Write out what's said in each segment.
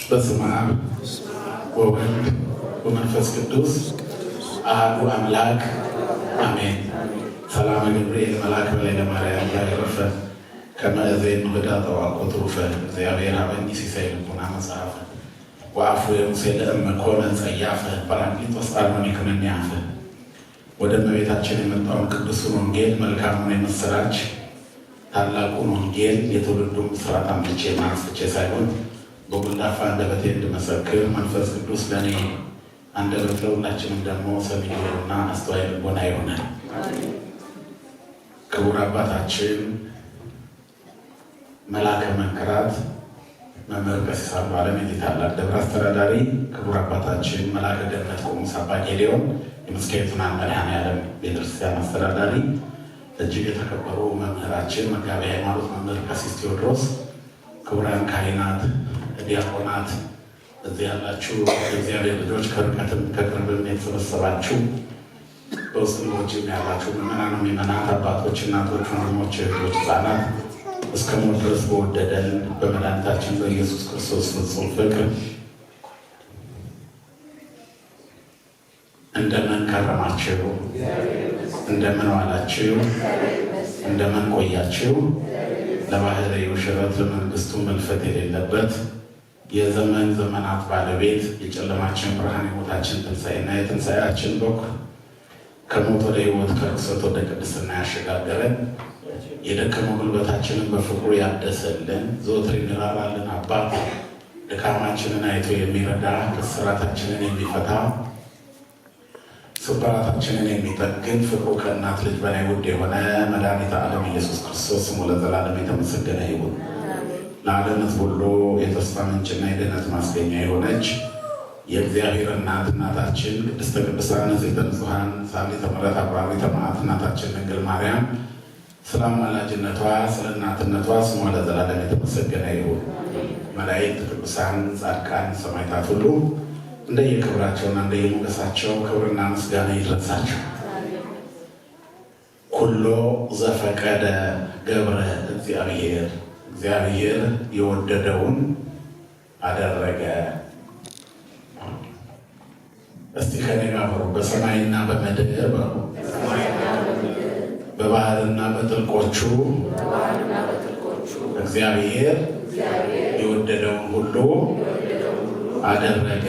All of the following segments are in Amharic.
በስመ አብ ወወልድ ወመንፈስ ቅዱስ አሐዱ አምላክ አሜን። ሰላም ገብርኤል መልአክ በላይ ለማርያም ያረፈ ከመእዜን ወዳ ተዋቆት ሩፈ እግዚአብሔር አበኒ ሲሳይ ልቡና መጽሐፈ ወአፉ የሙሴ ለእመ ኮነ ጸያፈ ጰራቅሊጦስ አርመኒ ክመኒያፈ። ወደ እመቤታችን የመጣውን ቅዱሱን ወንጌል መልካሙን የምስራች ታላቁን ወንጌል የትውልዱን ብስራት አምጥቼ ማስፍቼ ሳይሆን በጉልዳፋ አንደበቴ እንድመሰክር መንፈስ ቅዱስ ለእኔ አንደበት ለሁላችንም ደግሞ ሰሚ ጆሮና አስተዋይ ልቦና ይሆናል። ክቡር አባታችን መልአከ መንክራት መምህር ቀሲስ አባ ዓለም የዚህ ታላቅ ደብር አስተዳዳሪ፣ ክቡር አባታችን መልአከ ገነት ቆሞስ አባ ጌዴዎን የምስካየ መድኃኔዓለም ቤተክርስቲያን አስተዳዳሪ፣ እጅግ የተከበሩ መምህራችን መጋቤ ሃይማኖት መምህር ቀሲስ ቴዎድሮስ፣ ክቡራን ካህናት፣ ዲያቆናት፣ እዚህ ያላችሁ የእግዚአብሔር ልጆች ከርቀትም ከቅርብም የተሰበሰባችሁ በውስጥም በውጭም ያላችሁ ምዕመናን፣ ምዕመናት፣ አባቶች፣ እናቶች፣ ወንድሞች፣ እህቶች፣ ሕፃናት እስከ ሞት ድረስ በወደደን በመድኃኒታችን በኢየሱስ ክርስቶስ ፍጹም ፍቅር እንደምን ከረማችሁ? እንደምን ዋላችሁ? እንደምን ቆያችሁ? ለባህርይው ሽረት ለመንግስቱ መልፈት የሌለበት የዘመን ዘመናት ባለቤት የጨለማችን ብርሃን የሞታችን ትንሣኤና የትንሣኤያችን በኩር ከሞት ወደ ሕይወት ከርክሰት ወደ ቅድስና ያሸጋገረን የደከመው ጉልበታችንን በፍቅሩ ያደሰልን ዘወትር የሚራራልን አባት ድካማችንን አይቶ የሚረዳ እስራታችንን የሚፈታ ስብራታችንን የሚጠግን ፍቅሩ ከእናት ልጅ በላይ ውድ የሆነ መድኃኒተ ዓለም ኢየሱስ ክርስቶስ ስሙ ለዘላለም የተመሰገነ ይሁን። ለዓለምት ሁሉ የተስፋ ምንጭና የድኅነት ማስገኛ የሆነች የእግዚአብሔር እናት እናታችን ቅድስተ ቅዱሳን ንጽሕተ ንጹሐን ሣሊተ ምሕረት አቁራሪተ መዓት እናታችን ድንግል ማርያም ስለ አማላጅነቷ ስለ እናትነቷ ስሟ ለዘላለም የተመሰገነ ይሁን። መላእክት፣ ቅዱሳን፣ ጻድቃን፣ ሰማዕታት ሁሉ እንደየክብራቸውና እንደየሞገሳቸው ክብርና ምስጋና ይድረሳቸው። ኩሎ ዘፈቀደ ገብረ እግዚአብሔር፣ እግዚአብሔር የወደደውን አደረገ። እስቲ ከኔ ጋር በሩ በሰማይና በምድር በሩ በባህርና በጥልቆቹ እግዚአብሔር የወደደውን ሁሉ አደረገ።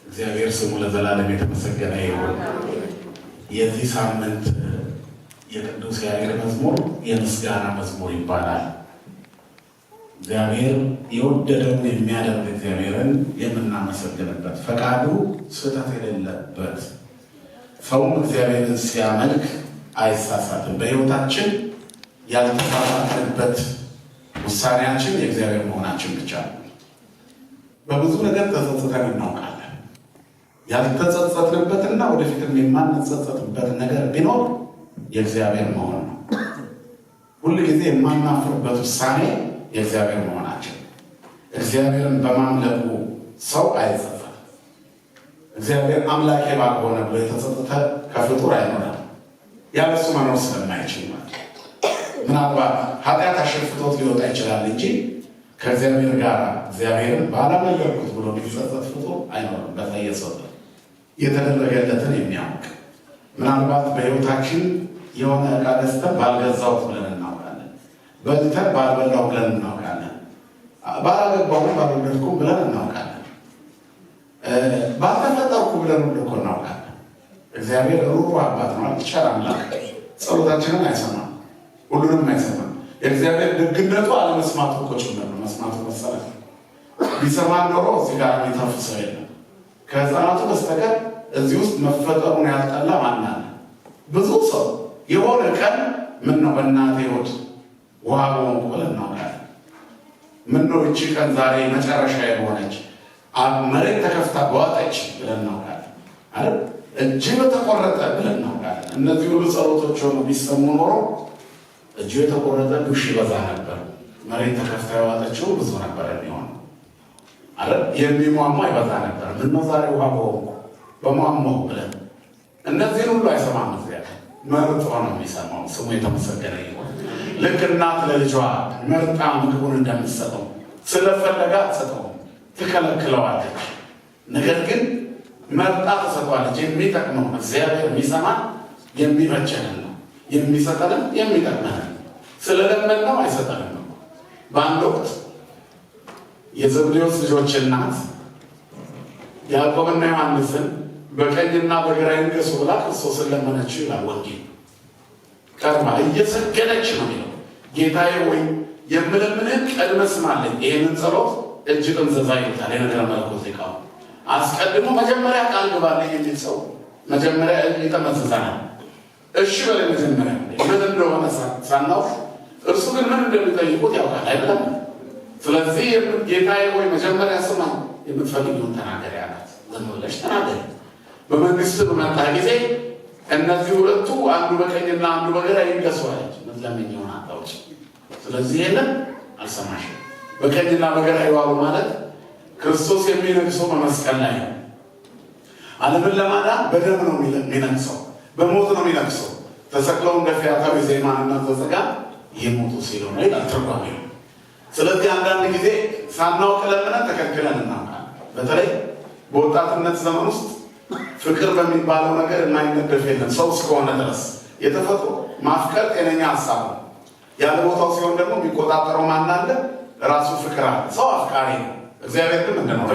እግዚአብሔር ስሙ ለዘላለም የተመሰገነ ይሁን። የዚህ ሳምንት የቅዱስ ያሬድ መዝሙር የምስጋና መዝሙር ይባላል። እግዚአብሔር የወደደውን የሚያደርግ እግዚአብሔርን የምናመሰግንበት ፈቃዱ ስህተት የሌለበት ሰውም እግዚአብሔርን ሲያመልክ አይሳሳትም። በሕይወታችን ያልተሳሳትንበት ውሳኔያችን የእግዚአብሔር መሆናችን ብቻ ነው። በብዙ ነገር ተጸጽተን እናውቃለን። ያልተጸጸትንበትና ወደፊትም የማንጸጸትበት ነገር ቢኖር የእግዚአብሔር መሆን ነው። ሁል ጊዜ የማናፍርበት ውሳኔ የእግዚአብሔር መሆናችን። እግዚአብሔርን በማምለኩ ሰው አይጸጸትም። እግዚአብሔር አምላኬ ባልሆነ ብሎ የተጸጸተ ከፍጡር አይኖርም። ያለሱ መኖር ስለማይችል ማለት ምናልባት ኃጢአት አሸፍቶት ሊወጣ ይችላል እንጂ ከእግዚአብሔር ጋር እግዚአብሔርን ባላመለኩት ብሎ ሊጸጸት ፍጡር አይኖርም። በተየሰው የተደረገለትን የሚያውቅ ምናልባት በሕይወታችን የሆነ ዕቃ ገዝተን ባልገዛሁት ብለን እናውቃለን። በልተን ባልበላው ብለን እናውቃለን። ባላገባሁም ባልወለድኩም ብለን እናውቃለን። ባልተፈጠርኩ ብለን ሁሉ እኮ እናውቃለን። እግዚአብሔር ሩሩ አባት ነው፣ ቸር አምላክ። ጸሎታችንን አይሰማም፣ ሁሉንም አይሰማም። የእግዚአብሔር ደግነቱ አለመስማቱ እኮ ጭምር ነው። መስማቱ መሰረት ቢሰማን ኖሮ እዚህ ጋር የሚተርፍ ሰው የለም። ከሕፃናቱ በስተቀር እዚህ ውስጥ መፈጠሩን ያልጠላ ማን አለ? ብዙ ሰው የሆነ ቀን ምን ነው በእናቴ ሆድ ውሃ በሆንኩ ብለን እናውቃለን። ምን ነው እቺ ቀን ዛሬ መጨረሻ የሆነች መሬት ተከፍታ በዋጠች ብለን እናውቃለን አይደል? እጅ በተቆረጠ ብለን እናውቃለን። እነዚህ ሁሉ ጸሎቶች ሆኑ ቢሰሙ ኖሮ እጁ የተቆረጠ ዱሽ ይበዛ ነበር። መሬት ተከፍታ የዋጠችው ብዙ ነበር የሚሆነው። አይደል? የሚሟሟ ይበዛ ነበር። ምነው ዛሬ ውሃ በሆንኩ በሟሟው ብለን እነዚህን ሁሉ አይሰማም። እግዚአብሔር መርጦ ነው የሚሰማው። ስሙ የተመሰገነ ይሁን። ልክ እናት ለልጇ መርጣ ምግቡን እንደምትሰጠው ስለፈለጋ አትሰጠውም፣ ትከለክለዋለች። ነገር ግን መርጣ ትሰጠዋለች። የሚጠቅመው እግዚአብሔር የሚሰማን የሚበጀንን ነው፣ የሚሰጠንም የሚጠቅመንን። ስለለመንነው አይሰጠንም ነው። በአንድ ወቅት የዘብዴዎስ ልጆች እናት ያዕቆብና ዮሐንስን በቀኝና በግራ ይንገሱ ብላ ክርስቶስን ለመነችው ይላል ወንጌል። ቀርባ እየሰገደች ነው የሚለው። ጌታዬ ወይ የምለምንህን ቀድመህ ስማልኝ። ይህንን ጸሎት እጅ ጥምዘዛ ይሉታል የነገረ መለኮት ሊቃው። አስቀድሞ መጀመሪያ ቃል ግባልኝ የሚል ሰው መጀመሪያ ይጠመዝዛናል። እሺ በላይ መጀመሪያ ምን እንደሆነ ሳናውቅ እርሱ ግን ምን እንደሚጠይቁት ያውቃል አይደለም። ስለዚህ ጌታዬ ወይ መጀመሪያ ስማ፣ የምትፈልጊውን ተናገሪ አላት። ዝም ብለሽ ተናገሪ። በመንግስት በመጣ ጊዜ እነዚህ ሁለቱ አንዱ በቀኝና አንዱ በግራ ይንገሱ አለች። ለምኜውን አታውጭ። ስለዚህ ይሄንን አልሰማሽም። በቀኝና በግራ ይዋሉ ማለት ክርስቶስ የሚነግሰው በመስቀል ላይ ነው። ዓለምን ለማዳን በደም ነው የሚነግሰው፣ በሞት ነው የሚነግሰው። ተሰቅለው እንደ ፈያታዊ ዜማንና ዘጸጋ የሞቱ ሲሉ ነው ይላል ትርጓሜው። ስለዚህ አንዳንድ ጊዜ ሳናውቅ ለምነን ተከልክለን እናውቃለን። በተለይ በወጣትነት ዘመን ውስጥ ፍቅር በሚባለው ነገር የማይነደፍ የለም። ሰው እስከሆነ ድረስ የተፈጥሮ ማፍቀር ጤነኛ ሀሳብ ነው። ያለ ቦታው ሲሆን ደግሞ የሚቆጣጠረው ማን አለ? ራሱ ፍቅር አለ። ሰው አፍቃሪ ነው። እግዚአብሔር ግን ምንድን ነው?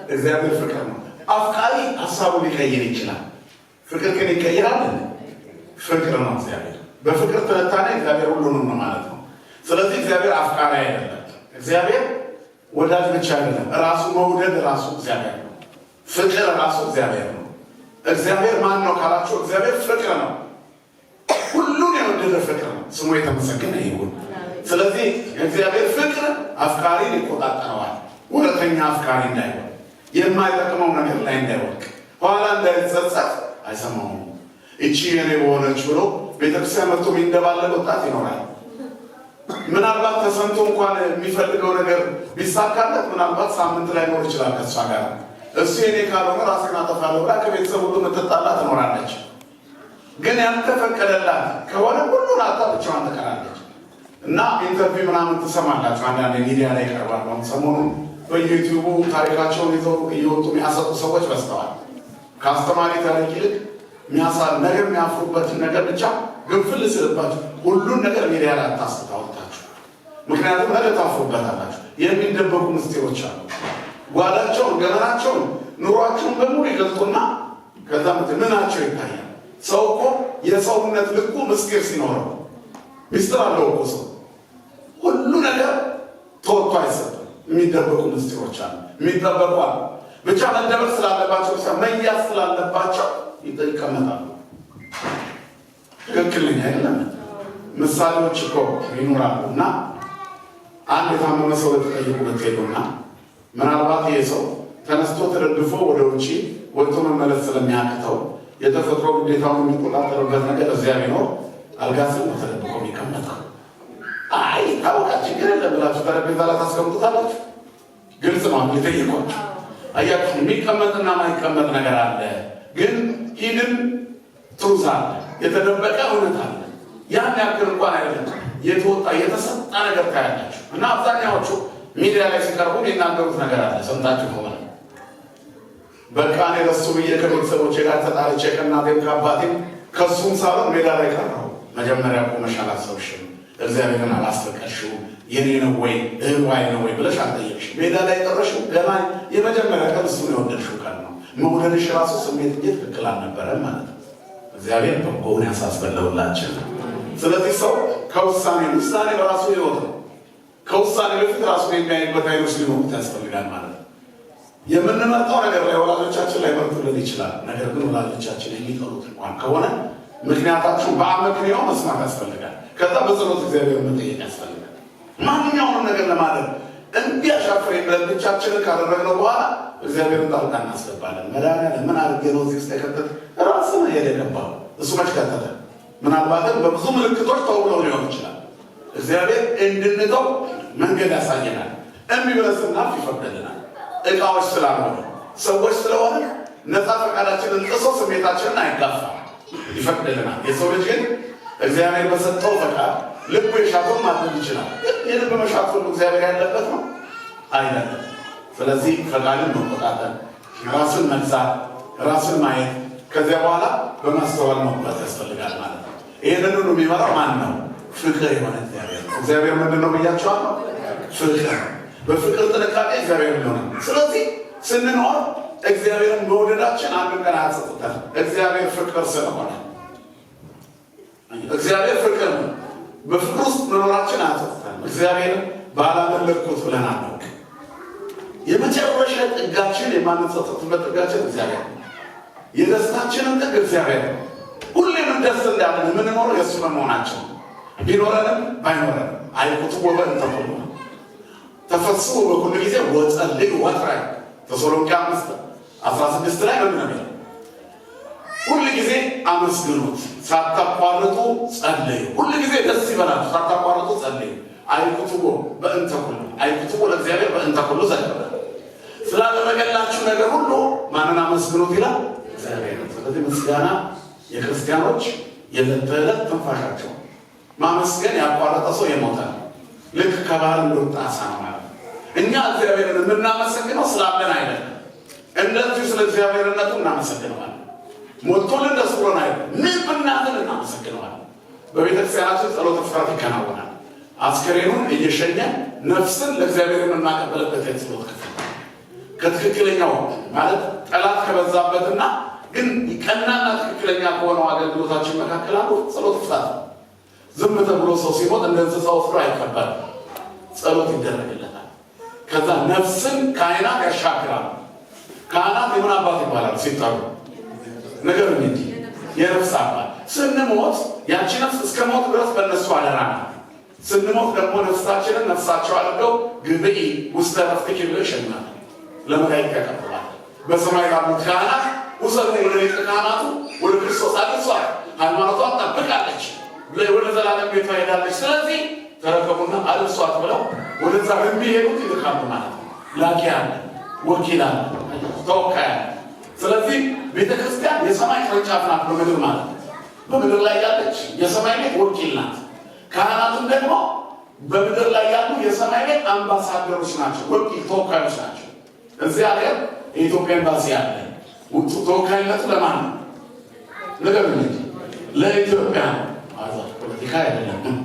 እግዚአብሔር ፍቅር ነው። አፍቃሪ ሀሳቡ ሊቀይር ይችላል። ፍቅር ግን ይቀይራል። ፍቅር ነው እግዚአብሔር። በፍቅር ትንታኔ እግዚአብሔር ሁሉንም ነው ማለት ነው። ስለዚህ እግዚአብሔር አፍቃሪ አይደለም። እግዚአብሔር ወዳጅ ብቻ አይደለም። ራሱ መውደድ ራሱ እግዚአብሔር ነው። ፍቅር ራሱ እግዚአብሔር ነው። እግዚአብሔር ማን ነው ካላችሁ፣ እግዚአብሔር ፍቅር ነው። ሁሉን የወደደ ፍቅር ነው። ስሙ የተመሰገነ ይሁን። ስለዚህ እግዚአብሔር ፍቅር አፍቃሪን ይቆጣጠረዋል። ሁለተኛ አፍቃሪ እንዳይሆን፣ የማይጠቅመው ነገር ላይ እንዳይወድቅ፣ ኋላ እንዳይጸጸት አይሰማውም። እቺ የኔ በሆነች ብሎ ቤተክርስቲያን መጥቶ የሚንደባለቅ ወጣት ይኖራል። ምናልባት ተሰምቶ እንኳን የሚፈልገው ነገር ቢሳካለት ምናልባት ሳምንት ላይ ኖር ይችላል ከእሷ ጋር። እሱ የኔ ካልሆነ ራሴን አጠፋለሁ ብላ ከቤተሰብ ሁሉ የምትጣላ ትኖራለች። ግን ያልተፈቀደላት ከሆነ ሁሉን አጣ ብቻዋን ትቀራለች። እና ኢንተርቪው ምናምን ትሰማላችሁ። አንዳንድ ሚዲያ ላይ ይቀርባሉ። ሰሞኑን በዩቲዩቡ ታሪካቸውን ይዘው እየወጡ የሚያሰጡ ሰዎች በዝተዋል። ከአስተማሪ ታሪክ ይልቅ ነገር የሚያፍሩበትን ነገር ብቻ ግንፍል ስልባችሁ ሁሉን ነገር ሚዲያ ላይ አታወጣችሁ። ምክንያቱም ነገ ታፍሩበታላችሁ። የሚደበቁ ምስጢሮች አሉ። ጓዳቸውን፣ ገመናቸውን፣ ኑሯቸውን በሙሉ ይገልጡና ከዛ ምናቸው ይታያል። ሰው እኮ የሰውነት ልኩ ምስጢር ሲኖረው ምስጢር አለው እኮ ሰው። ሁሉ ነገር ተወጥቶ አይሰጥም። የሚደበቁ ምስጢሮች አሉ፣ የሚጠበቁ አሉ። ብቻ መደበቅ ስላለባቸው መያዝ ስላለባቸው ይቀመጣሉ። ትክክለኛ አይደለም። ምሳሌዎች እኮ ይኖራሉ። እና አንድ የታመመ ሰው ለተጠየቁ ብትሄዱና ምናልባት ይሄ ሰው ተነስቶ ተደግፎ ወደ ውጭ ወጥቶ መመለስ ስለሚያቅተው የተፈጥሮ ግዴታውን የሚቆጣጠርበት ነገር እዚያ ቢኖር አልጋ ስር ነው ተደብቆ የሚቀመጠው። አይ ታወቃ ችግር የለም ብላችሁ ጠረጴዛ ላይ ታስቀምጡታላችሁ። ግልጽ ነው የጠየቋችሁ። አያችሁ የሚቀመጥና ማይቀመጥ ነገር አለ። ግን ሂድን ትሩዝ አለ፣ የተደበቀ እውነት አለ። ያን ያክል እንኳን አይደለም የተወጣ የተሰጣ ነገር ታያላችሁ። እና አብዛኛዎቹ ሚዲያ ላይ ሲቀርቡ የሚናገሩት ነገር አለ። ሰምታችሁ ከሆነ በቃ እኔ ለሱ ብዬ ከቤተሰቦቼ ጋር ተጣልቼ ከእናቴም ከአባቴም ከሱም ሳሎን ሜዳ ላይ ቀረሁ። መጀመሪያ ቆመሽ አላሰብሽም፣ እግዚአብሔርን አላስፈቀድሽውም። የኔ ነው ወይ እህዋይ ነው ወይ ብለሽ አልጠየቅሽም። ሜዳ ላይ ቀረሽው። ገና የመጀመሪያ ቀን እሱን የወደድሽው ቀን ነው። መውደድሽ ራሱ ስሜት እንጂ ትክክል አልነበረም ማለት ነው። እግዚአብሔር በጎውን ያሳስበለውላችን። ስለዚህ ሰው ከውሳኔ በራሱ ህይወት ነው። ከውሳኔ በፊት ራሱ የሚያይበት አይኖች ሊኖሩት ያስፈልጋል ማለት ነው። የምንመርጠው ነገር ላይ ወላጆቻችን ላይ መርጡልን ይችላል። ነገር ግን ወላጆቻችን የሚጠሉት እንኳን ከሆነ ምክንያታችሁ በአመክንዮ መስማት ያስፈልጋል። ከዛ በጸሎት እግዚአብሔር መጠየቅ ያስፈልጋል። ማንኛውንም ነገር ለማድረግ እንዲያሻፍረኝ ብለን ብቻችንን ካደረግነው በኋላ እግዚአብሔርን ጣልቃ እናስገባለን። መድኃኒዓለም ምን አድርጌ ነው እዚህ ውስጥ የከተት ራስን ሄደ የገባው እሱ መች ከተተ? ምናልባትም በብዙ ምልክቶች ተውለው ሊሆን ይችላል። እግዚአብሔር እንድንተው መንገድ ያሳየናል። እምቢ ብለን ስናልፍ ይፈቅድልናል። እቃዎች ስላልሆነ ሰዎች ስለሆነ ነፃ ፈቃዳችንን ጥሶ ስሜታችንን አይጋፋም፣ ይፈቅድልናል። የሰው ልጅ ግን እግዚአብሔር በሰጠው ፈቃድ ልቡ የሻተውን ማድረግ ይችላል። የልብ መሻት ሁሉ እግዚአብሔር ያለበት ነው አይደለም። ስለዚህ ፈቃድን መቆጣጠር፣ ራስን መግዛት፣ ራስን ማየት፣ ከዚያ በኋላ በማስተዋል መጓዝ ያስፈልጋል ማለት ነው። ይህንን ሁሉ የሚመራው ማን ነው? ፍቅር የሆነ እግዚአብሔር ነው። እግዚአብሔር ምንድን ነው ብያቸዋለሁ? ፍቅር። በፍቅር ጥንቃቄ እግዚአብሔር ሊሆነ። ስለዚህ ስንኖር እግዚአብሔርን መውደዳችን አንድ ቀን አያጸጥተን። እግዚአብሔር ፍቅር ስለሆነ እግዚአብሔር ፍቅር ነው። በፍቅር ውስጥ መኖራችን አያጸጥተን። እግዚአብሔርን ባላመለክኩት ብለን አናውቅ። የመጨረሻ ጥጋችን የማንጸጸትበት ጥጋችን እግዚአብሔር ነው። የደስታችንን ጥግ እግዚአብሔር ነው። ሁሌም ደስ እንዳለን የምንኖረው የእሱ በመሆናችን ቢኖረንም ባይኖረንም አይቁጡ ወበን ተቆሉ ተፈስሑ በኩሉ ጊዜ ወጸልዩ ወትራይ ተሰሎንቄ 5:16 ላይ ነው። ሁሉ ጊዜ አመስግኑት ሳታቋርጡ ጸልዩ። ሁሉ ጊዜ ደስ ይበላችሁ ሳታቋርጡ ጸልዩ። አይቁጡ በእንተ ኩሉ አይቁጡ ለእግዚአብሔር በእንተ ኩሉ ዘከረ። ስላደረገላችሁ ነገር ሁሉ ማንን አመስግኑት ይላል? እግዚአብሔር። ስለዚህ ምስጋና የክርስቲያኖች የዕለት ተዕለት ትንፋሻቸው። ማመስገን ያቋረጠ ሰው የሞተ ነው። ልክ ከባህር እንደወጣ ዓሣ ነው ማለት ነው። እኛ እግዚአብሔርን የምናመሰግነው ስላለን አይደለም። እንደዚሁ ስለ እግዚአብሔርነቱ እናመሰግነዋለን። ሞቶልን ደስ ብሎን አይደለም። ምን ብናድን እናመሰግነዋለን። በቤተክርስቲያናችን ጸሎተ ፍትሐት ይከናወናል። አስከሬኑን እየሸኘን ነፍስን ለእግዚአብሔር የምናቀበልበት የጸሎት ክፍል ከትክክለኛው ማለት ጠላት ከበዛበትና ግን ቀናና ትክክለኛ ከሆነው አገልግሎታችን መካከል አንዱ ጸሎተ ፍትሐት ነው። ዝም ተብሎ ሰው ሲሞት እንደ እንስሳ ወፍሮ አይከበርም። ጸሎት ይደረግለታል። ከዛ ነፍስን ካህናት ያሻግራሉ። ካህናት የምን አባት ይባላሉ ሲጠሩ? ነገር እንጂ የነፍስ አባት። ስንሞት ያቺ ነፍስ እስከ ሞት ድረስ በእነሱ አደራ ናት። ስንሞት ደግሞ ነፍሳችንን ነፍሳቸው አድርገው ግብኢ ውስተ ዕረፍትኪ ብለው ይሸኛሉ። ለመላእክት ያቀርባል። በሰማይ ላሉት ካህናት ውሰዱ ወደ ሊቀ ካህናቱ ወደ ክርስቶስ አድርሷል። ሃይማኖቷን ጠብቃለች፣ ወደ ዘላለም ቤቷ ሄዳለች። ስለዚህ ተረከቡና አድርሷት ብለው ወደዛ የሚሄዱት ይልካሉ ማለት ነው። ላኪ አለ፣ ወኪል አለ፣ ተወካይ አለ። ስለዚህ ቤተክርስቲያን የሰማይ ቅርንጫፍ ናት በምድር ማለት ነው። በምድር ላይ ያለች የሰማይ ቤት ወኪል ናት። ካህናቱም ደግሞ በምድር ላይ ያሉ የሰማይ ቤት አምባሳደሮች ናቸው፣ ወኪል ተወካዮች ናቸው። እዚህ ሀገር የኢትዮጵያ ኤምባሲ አለ። ተወካይነቱ ለማን ነው? ነገር እንጂ ለኢትዮጵያ ነው። ፖለቲካ አይደለም፣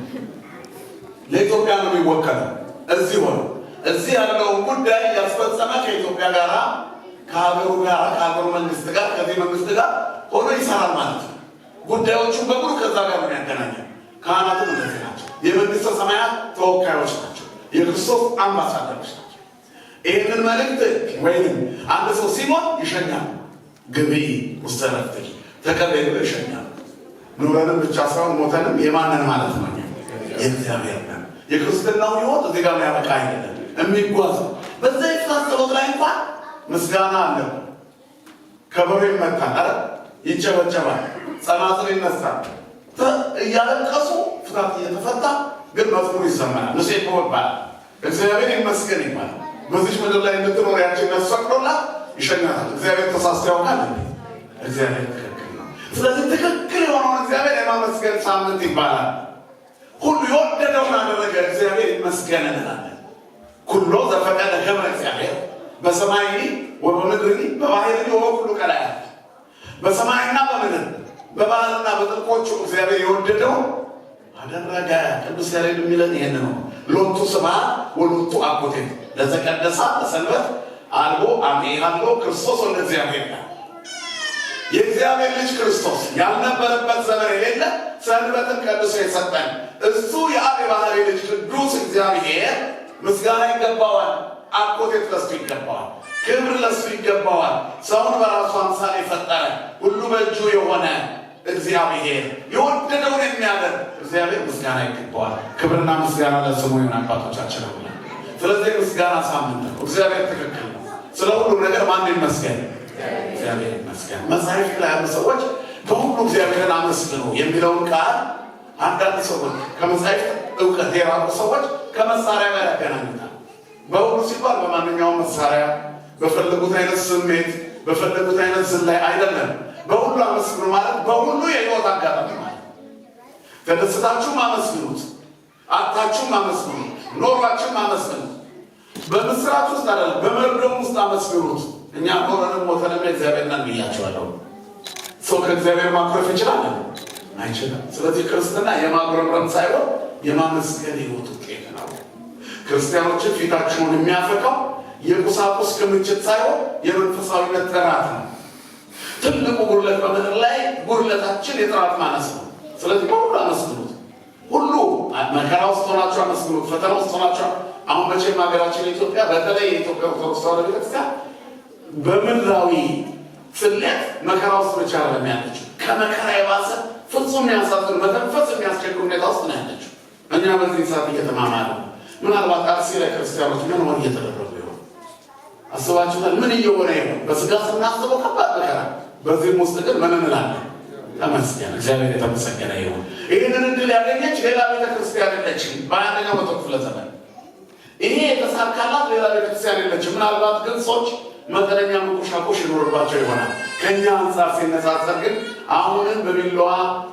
ለኢትዮጵያ ነው የሚወከለው። እዚህ ሆኖ እዚህ ያለውን ጉዳይ ያስፈጸመ ከኢትዮጵያ ጋር ከሀገሩ ጋር ከሀገሩ መንግስት ጋር ከዚህ መንግስት ጋር ሆኖ ይሰራል ማለት ነው። ጉዳዮቹን በሙሉ ከዛ ጋር ነው ያገናኛል። ካህናቱም እንደዚህ ናቸው። የመንግስተ ሰማያት ተወካዮች ናቸው። የክርስቶስ አምባሳደሮች ናቸው። ይህንን መልእክት ወይም አንድ ሰው ሲሞት ይሸኛል። ግብኢ ውስተ ዕረፍትኪ ተቀበይ ብለው ይሸኛል። ኑረንም ብቻ ሳይሆን ሞተንም የማንን ማለት ነው? የእግዚአብሔር ነን። የክርስትናው ሕይወት እዚህ ጋር ያበቃ አይደለም፣ የሚጓዝ በዛ የፍትሐት ጸሎት ላይ እንኳን ምስጋና አለ። ከበሮ ይመታል፣ አረ ይጨበጨባል፣ ጸናጽል ይነሳል። እያለቀሱ ፍትሐት እየተፈታ ግን መዝሙር ይዘመራል። ንሴ ይባላል፣ እግዚአብሔር ይመስገን ይባላል። በዚች ምድር ላይ እንድትኖር ያችን ነፍስ ፈቅዶላት ይሸኛታል። እግዚአብሔር ተሳስቶ ያውቃል? እግዚአብሔር ትክክል ነው። ስለዚህ ትክክል የሆነውን እግዚአብሔር የማመስገን ሳምንት ይባላል። ሁሉ የወደደውን አደረገ፣ እግዚአብሔር ይመስገን እንላለን። ኩሎ ዘፈቀደ ገብረ እግዚአብሔር በሰማይኒ ወበምድርኒ በባህርኒ ወበኩሉ ቀላያት። በሰማይና በምድር በባህርና በጥልቆቹ እግዚአብሔር የወደደውን አደረገ። ቅዱስ ያሬድ የሚለን ይሄን ነው። ሎቱ ስብሐት ወሎቱ አኮቴት ለተቀደሳ ለሰንበት አልቦ አሜሃሎ ክርስቶስ ወልደ እግዚአብሔር ነው። የእግዚአብሔር ልጅ ክርስቶስ ያልነበረበት ዘመን የሌለ ሰንበትን ቀድሶ የሰጠን እሱ የአብ የባህሪ ልጅ ቅዱስ እግዚአብሔር ምስጋና ይገባዋል። አኮቴት ለሱ ይገባዋል። ክብር ለሱ ይገባዋል። ሰውን በራሱ አምሳል የፈጠረ ሁሉ በእጁ የሆነ እግዚአብሔር የወደደውን የሚያደርግ እግዚአብሔር ምስጋና ይገባዋል። ክብርና ምስጋና ለስሙ ይሁን አባቶቻችን ነው። ስለዚህ ምስጋና ሳምንት ነው። እግዚአብሔር ትክክል ነው። ስለ ሁሉ ነገር ማን ይመስገን? እግዚአብሔር ይመስገን። መጽሐፍ ላይ ያሉ ሰዎች በሁሉ እግዚአብሔርን አመስግኑ የሚለውን ቃል አንዳንድ ሰዎች ከመጽሐፍ እውቀት የራቁ ሰዎች ከመሳሪያ ጋር ያገናኙታል። በሁሉ ሲባል በማንኛውም መሳሪያ በፈለጉት አይነት ስሜት በፈለጉት አይነት ዝላይ አይደለም። በሁሉ አመስግኑ ማለት በሁሉ የህይወት አጋጣሚ ማለት ተደስታችሁም አመስግኑት፣ አጥታችሁም አመስግኑት፣ ኖሯችሁም አመስግኑት። በምስራች ውስጥ አይደለም በመርዶም ውስጥ አመስግኑት። እኛ ኖረንም ሞተንም እግዚአብሔር ነን ብያቸዋለሁ። ሰው ከእግዚአብሔር ማኩረፍ ይችላል አይችልም። ስለዚህ ክርስትና የማጉረምረም ሳይሆን የማመስገን ህይወት ውጤት ነው። ክርስቲያኖችን ፊታቸውን የሚያፈካው የቁሳቁስ ክምችት ሳይሆን የመንፈሳዊነት ጥራት ነው። ትልቁ ጉድለት በምድር ላይ ጉድለታችን የጥራት ማነስ ነው። ስለዚህ በሁሉ አመስግኑት። ሁሉ መከራ ውስጥ ሆናችሁ አመስግኑት፣ ፈተና ውስጥ ሆናችሁ። አሁን መቼም ሀገራችን ኢትዮጵያ በተለይ የኢትዮጵያ ኦርቶዶክስ ተዋሕዶ ቤተክርስቲያን በምድራዊ ስሌት መከራ ውስጥ ብቻ አይደለም ያለችው፣ ከመከራ የባሰ ፍጹም የሚያሳዝን መተንፈስ የሚያስቸግር ሁኔታ ውስጥ ነው ያለችው። እኛ በዚህ ሰዓት እየተማማረ ነው። ምናልባት አርሲ ላይ ክርስቲያኖች ምን ሆን እየተደረጉ ይሆን አስባችሁታል? ምን እየሆነ ይሆን? በስጋ ስናስበው ከባድ መከራ፣ በዚህም ውስጥ ግን ምን እንላለን? ተመስገን፣ እግዚአብሔር የተመሰገነ ይሁን። ይህንን እድል ያገኘች ሌላ ቤተክርስቲያን የለችም በአንደኛው መቶ ክፍለ ዘመን። ይሄ የተሳካላት ሌላ ቤተክርስቲያን የለችም። ምናልባት ግብጾች መጠነኛ መቆሻቆሽ ይኖርባቸው ይሆናል። ከኛ አንጻር ሲነጻጸር ግን አሁንም በቢላዋ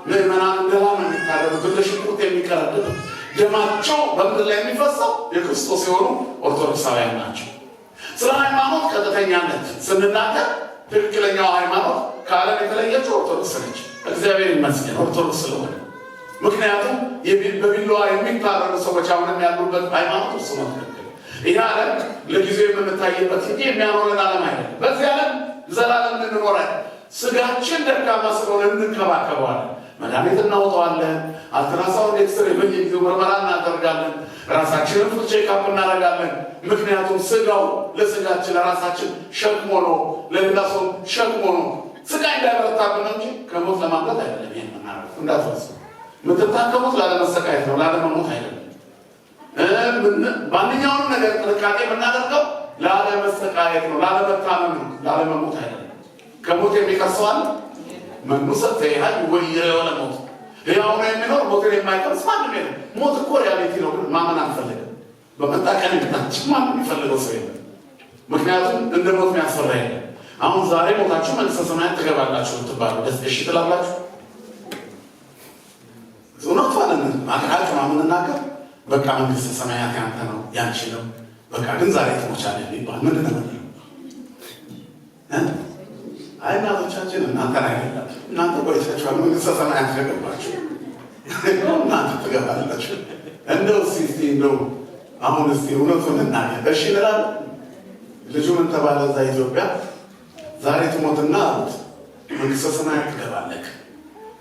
ምዕመናን እንደላም የሚታረዱት እንደ ሽንኩርት የሚቀረድዱት ደማቸው በምድር ላይ የሚፈሰው የክርስቶስ የሆኑ ኦርቶዶክሳውያን ናቸው። ስለ ሃይማኖት ቀጥተኛነት ስንናገር ትክክለኛው ሃይማኖት ከዓለም የተለየችው ኦርቶዶክስ ነች። እግዚአብሔር ይመስገን ኦርቶዶክስ ስለሆነ። ምክንያቱም በቢላዋ የሚታረዱ ሰዎች አሁንም ያሉበት ሃይማኖት እሱ ነው። ይህ ዓለም ለጊዜው የምንታይበት እንጂ የሚያኖረን ዓለም አይደለም። በዚህ ዓለም ዘላለም እንኖራለን። ስጋችን ደካማ ስለሆነ እንንከባከበዋለን። መድኃኒት እናውጠዋለን። አልትራሳውንድ ኤክስሬይ በየጊዜው ምርመራ እናደርጋለን። ራሳችንን ፉል ቼክአፕ እናደርጋለን። ምክንያቱም ስጋው ለስጋችን ለራሳችን ሸክሞ ነው፣ ለሌላ ሰው ሸክሞ ነው። ስጋ እንዳይበረታብን እንጂ ከሞት ለማምለጥ አይደለም። ይሄን ምናደርገው እንዳትረሱ። የምትታከሙት ላለመሰቃየት ነው፣ ላለመሞት አይደለም። ማንኛውንም ነገር ጥንቃቄ የምናደርገው ላለመሰቃየት ነው፣ ላለመታመም ነው፣ ላለመሞት አይደለም። ከሞት የሚቀርሰዋል መንሰት ዘይሃይ ወይየው ለሞት ያው ነው የሚኖር ሞትን የማይቀርስ ማንም የለም። ሞት እኮ ሪያሊቲ ነው፣ ግን ማመን አንፈልግም። በመጣቀን ይታችን ማንም የሚፈልገው ሰው የለም። ምክንያቱም እንደ ሞት የሚያስፈራ የለም። አሁን ዛሬ ሞታችሁ መንግሥተ ሰማያት ትገባላችሁ ትባሉ ደስ ትላላችሁ? እውነት ዋለን ማቅራጭ ማምንናገር በቃ መንግሥተ ሰማያት ያንተ ነው ያንቺ ነው በቃ ግን ዛሬ ትሞቻለህ ሊባል ምንድን ነው? አይ እናቶቻችን እናንተ አይደለም እናንተ ቆይታችኋል። መንግሥተ ሰማያት ከገባችሁ እናንተ ትገባላችሁ። እንደው እስቲ እንደው አሁን እስቲ እውነቱን እናገር እሺ እንላለን። ልጁ ምን ተባለ? እዛ ኢትዮጵያ ዛሬ ትሞትና አሉት መንግሥተ ሰማያት ትገባለህ።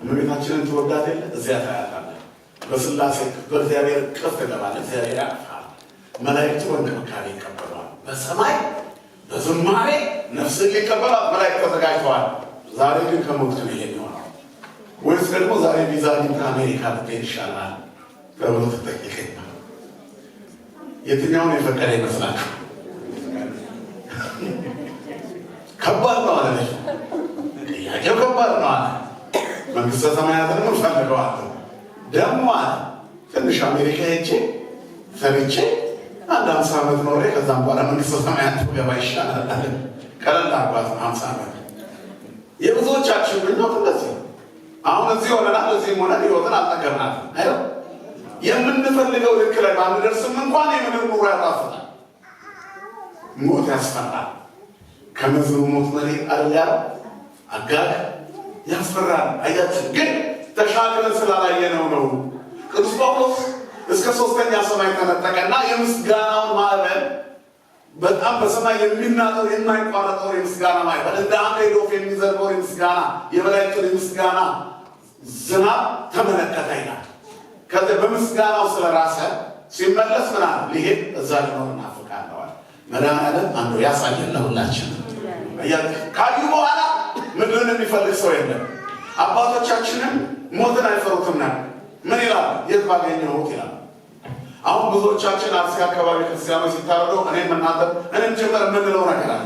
እመቤታችንን ትወዳት የለ እዚያ ታያታለህ። በስላሴ በእግዚአብሔር ቅፍ ትገባለህ። እግዚአብሔር ያቅፋል። መላእክቱ በእንክብካቤ ይቀበሏል። በሰማይ በዝማሬ ነፍስን ሊቀበሏት መላእክት ተዘጋጅተዋል። ዛሬ ግን ከሞት ግን ይሄድ ይሆናል ወይስ ደግሞ ዛሬ ቪዛ አግኝተህ አሜሪካ ብትሄድ ይሻላል ተብሎ ትጠይቀኝ። የትኛውን የፈቀደ ይመስላችሁ? ከባድ ነው አለ። ጥያቄው ከባድ ነው አለ። መንግሥተ ሰማያትን እፈልገዋለሁ ደግሞ አለ። ትንሽ አሜሪካ ሄጄ ሰርቼ አንድ 50 ዓመት ኖሬ ከዛም በኋላ መንግሥተ ሰማያት ገባ ይሻላል አለ። ቀለል አርጓት 50 ዓመት። የብዙዎቻችን ምኞት እንደዚህ ነው። አሁን እዚህ ሆነናል። እዚህም ሆነን ህይወትን አልጠገብናትም አይደል? የምንፈልገው ልክ ላይ ባንደርስም እንኳን የምድር ኑሮ ያጣፍጣል። ሞት ያስፈራል። ከመዝኑ ሞት መሪ አልያር አጋግ ያስፈራል። አያችሁ ግን ተሻግረን ስላላየነው ነው። ቅዱስ ጳውሎስ እስከ 3ኛ ሰማይ ተነጠቀና የምስጋናውን ማዕበል በጣም በሰማይ የሚናጠው የማይቋረጠው የምስጋና ማዕበል እንደ አንድ ዶፍ የሚዘርበው የምስጋና የመላእክትን የምስጋና ዝናብ ተመለከተ ይላል። ከዚህ በምስጋናው ስለራሰ ሲመለስ ምናል ሊሄድ እዛ ሊኖር እናፍቃለዋል። መድኃኒዓለም አንዱ ያሳየን ለሁላችን። ካዩ በኋላ ምድርን የሚፈልግ ሰው የለም። አባቶቻችንም ሞትን አይፈሩትም ነበር። ምን ይላል? የት ባገኘሁት ይላል። አሁን ብዙዎቻችን አርሲ አካባቢ ክርስቲያኖች ሲታረዱ እኔም እናንተም እኔም ጭምር የምንለው ነገር አለ።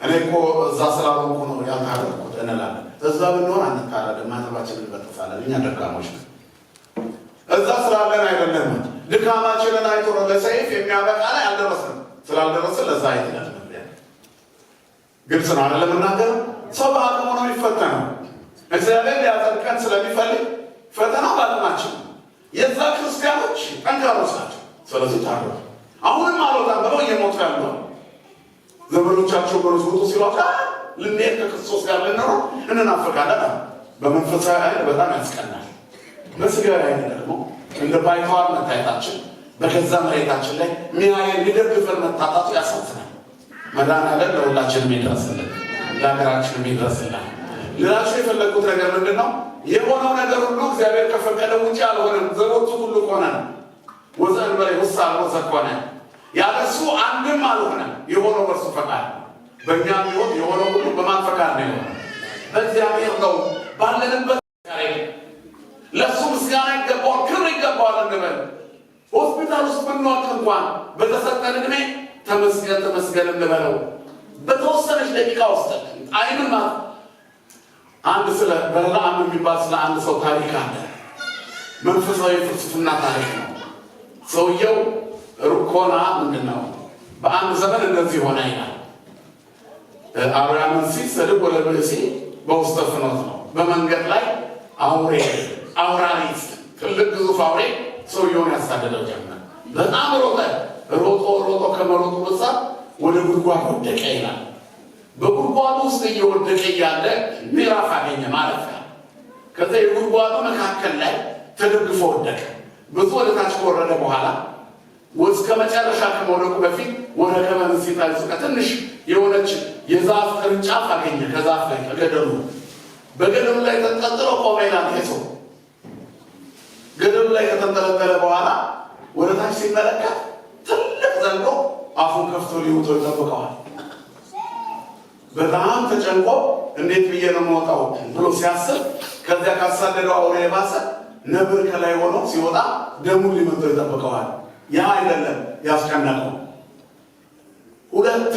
እኔ እኮ እዛ ስላልሆንኩ ነው ያልታረድኩት እንላለን። እዛ ብንሆን አንታረድም፣ ማተባችንን እንበጥሳለን። እኛ ደካሞች ነን። እዛ ስላለን አይደለም። ድካማችንን አይቶ ለሰይፍ የሚያበቃ ላይ አልደረስንም። ስላልደረሰ ለዛ አይደለም። ግልጽ ነው አይደለም? እናገር ሰው በአቅሙ ነው የሚፈተነው። እግዚአብሔር ሊያጸድቀን ስለሚፈልግ ፈተናው በአቅማችን። የዛ ክርስቲያኖች ጠንካሮች ናቸው። ስለዚህ ታረፉ። አሁንም አልወጣም ብለው እየሞቱ ያሉ ዘመዶቻቸው በሮዝቦቱ ሲሏቸው ልንሄድ ከክርስቶስ ጋር ልንኖር እንናፍቃለን። በመንፈሳዊ አይን በጣም ያስቀናል። በስጋዊ አይን ደግሞ እንደ ባይተዋር መታየታችን፣ በገዛ መሬታችን ላይ ሚያየን ሊደግፈን መታጣቱ ያሳዝናል። መድኃኒዓለም ለሁላችንም ይድረስልን፣ ለሀገራችንም ይድረስልን። ልላችሁ የፈለግኩት ነገር ምንድን ነው? የሆነው ነገር ሁሉ እግዚአብሔር ከፈቀደ ውጭ አልሆነም። ዘቦቱ ሁሉ ሆነ ወዘን በላይ ውሳ ወዘኮነ ያለሱ አንድም አልሆነም። የሆነው በእርሱ ፈቃድ። በእኛም ሕይወት የሆነው ሁሉ በማን ፈቃድ ነው የሆነው? በእግዚአብሔር ነው። ባለንበት ለእሱ ምስጋና ይገባዋል፣ ክብር ይገባዋል እንበል። ሆስፒታል ውስጥ ብንወድቅ እንኳን በተሰጠን ዕድሜ ተመስገን ተመስገን እንበለው። በተወሰነች ደቂቃ ውስጥ አይምን ማለት አንድ ስለ በለዓም የሚባል ስለ አንድ ሰው ታሪክ አለ። መንፈሳዊ ፍልስፍና ታሪክ ነው። ሰውየው ሩኮና ምንድን ነው? በአንድ ዘመን እንደዚህ ሆነ ይላል። አብርሃምን ሲሰድብ ወደ ብእሲ በውስጠ ፍኖት ነው። በመንገድ ላይ አውራሪስ ትልቅ ግዙፍ አውሬ ሰውየውን ያሳደደው ጀመር። በጣም ሮጦ ከመሮጡ በዛ ወደ ጉድጓድ ወደቀ ይላል። በጉድጓዱ ውስጥ እየወደቀ እያለ ምዕራፍ አገኘ ማለት ነው። ከዛ የጉድጓዱ መካከል ላይ ተደግፎ ወደቀ። ብዙ ወደ ታች ከወረደ በኋላ እስከ መጨረሻ ከመውደቁ በፊት ወደ ከመን ሲታይሱ ትንሽ የሆነች የዛፍ ቅርንጫፍ አገኘ። ከዛፍ ላይ ከገደሉ በገደሉ ላይ ተንጠልጥሎ ቆመ ይላል። ሰው ገደሉ ላይ ከተንጠለጠለ በኋላ ወደ ታች ሲመለከት ትልቅ ዘንዶ አፉን ከፍቶ ሊውጠው ይጠብቀዋል። በጣም ተጨንቆ እንዴት ብዬ ነው የምወጣው ብሎ ሲያስብ ከዚያ ካሳደደው አውሬ የባሰ ነብር ከላይ ሆኖ ሲወጣ ደሙን ሊመጣው ይጠብቀዋል። ያ አይደለም ያስጨነቀው። ሁለት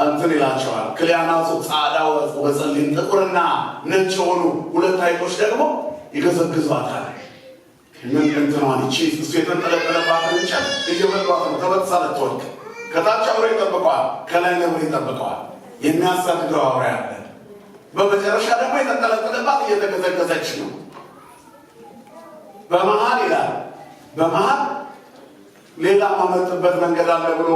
እንትን ይላቸዋል ክሊያናቱ ጻዳ ወጸሊም ጥቁርና ነጭ የሆኑ ሁለት አይጦች ደግሞ ይገዘግዟታል። ምን እንትኗን እቺ እሱ የተንጠለጠለባትን እንጨት እየበሏት ነው። ተበጥሳ ልትወድቅ ከታች አውሬ ይጠብቀዋል፣ ከላይ ነብር ይጠብቀዋል። የሚያሳድደው አውሬ አለ። በመጨረሻ ደግሞ የተንጠለጠለባት እየተገዘገዘች ነው። በመሀል ይላል በመሀል ሌላ ማመጥበት መንገድ አለ ብሎ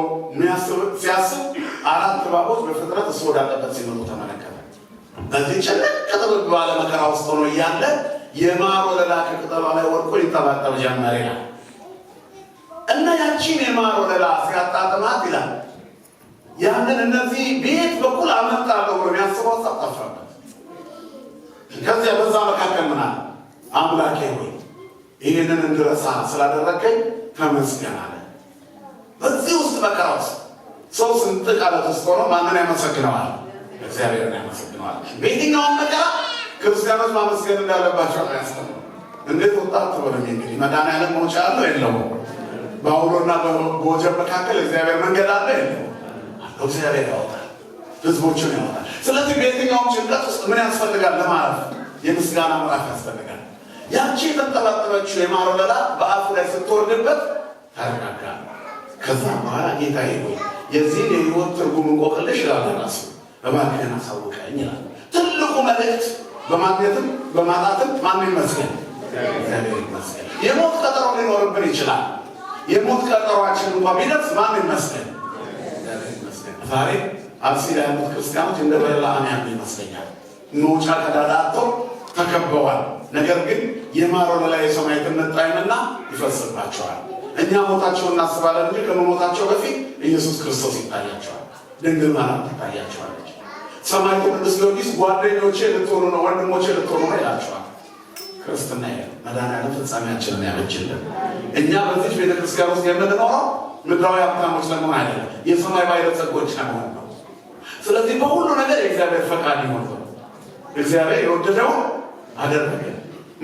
ሲያስብ 4 እባቦች በፍጥረት እሱ ወዳለበት ሲመጡ ተመለከተ። በዚህ ጭንቅ ጥብብ ባለ መከራ ውስጥ ሆኖ እያለ የማር ወለላ ከቅጠሏ ላይ ወድቆ ይንጠባጠብ ጀመረ ይላል። እና ያቺን የማር ወለላ ሲያጣጥማት ይላል ያንን እነዚህ ቤት በኩል አመጣለሁ ብሎ የሚያስበው ጠፋበት። ከዚያ በዛ መካከል ምን አለ? አምላኬ ሆይ ይህንን እንድረሳ ስላደረገኝ ተመስገን አለ። በዚህ ውስጥ መከራ ውስጥ ሰው ስንጥቅ አለት ውስጥ ሆኖ ማንን ያመሰግነዋል? እግዚአብሔርን ያመሰግነዋል። በየትኛውም መከራ ክርስቲያኖች ማመስገን እንዳለባቸው ያስተምሩ። እንዴት ወጣት ተወለኝ እንግዲህ መድኃኒዓለም መውጫ አለው የለውም? በአውሎና በወጀብ መካከል እግዚአብሔር መንገድ አለ የለውም? እግዚአብሔር ያወጣል፣ ህዝቦችን ያወጣል። ስለዚህ በየትኛውም ጭንቀት ውስጥ ምን ያስፈልጋል? ለማረፍ የምስጋና ምዕራፍ ያስፈልጋል። ያቺ የተንጠባጠበችው የማር ወለላ በአፉ ላይ ስትወርድበት ተረጋጋ። ከዛ በኋላ ጌታዬ ሆይ የዚህን የህይወት ትርጉም እንቆቅልሽ ይላል ራሱ እባክህን አሳውቀኝ ይላል። ትልቁ መልእክት በማግኘትም በማጣትም ማን ይመስገን? እግዚአብሔር ይመስገን። የሞት ቀጠሮ ሊኖርብን ይችላል። የሞት ቀጠሯችን እንኳን ቢደርስ ማን ይመስገን? እግዚአብሔር ይመስገን። ዛሬ አርሲ ላይ ያሉት ክርስቲያኖች እንደ በለዓም ያሉ ይመስለኛል። መውጫ ቀዳዳ አጥተው ተከበዋል። ነገር ግን የማር ወለላ የሰማዕትነት ጣዕምና ይፈስባቸዋል። እኛ ሞታቸውን እናስባለን እንጂ ከመሞታቸው በፊት ኢየሱስ ክርስቶስ ይታያቸዋል። ድንግል ማርያም ትታያቸዋለች። ሰማዕቱ ቅዱስ ጊዮርጊስ ጓደኞቼ ልትሆኑ ነው፣ ወንድሞቼ ልትሆኑ ነው ይላቸዋል። ክርስትና መድኃኒዓለም ፍጻሜያችንን ያበጅልን። እኛ በዚህ ቤተክርስቲያን ውስጥ የምንኖረው ምድራዊ ሀብታሞች ለመሆን አይደለም፣ የሰማይ ባለጸጎች ለመሆን ነው። ስለዚህ በሁሉ ነገር የእግዚአብሔር ፈቃድ ይሆን። እግዚአብሔር የወደደውን አደረገ።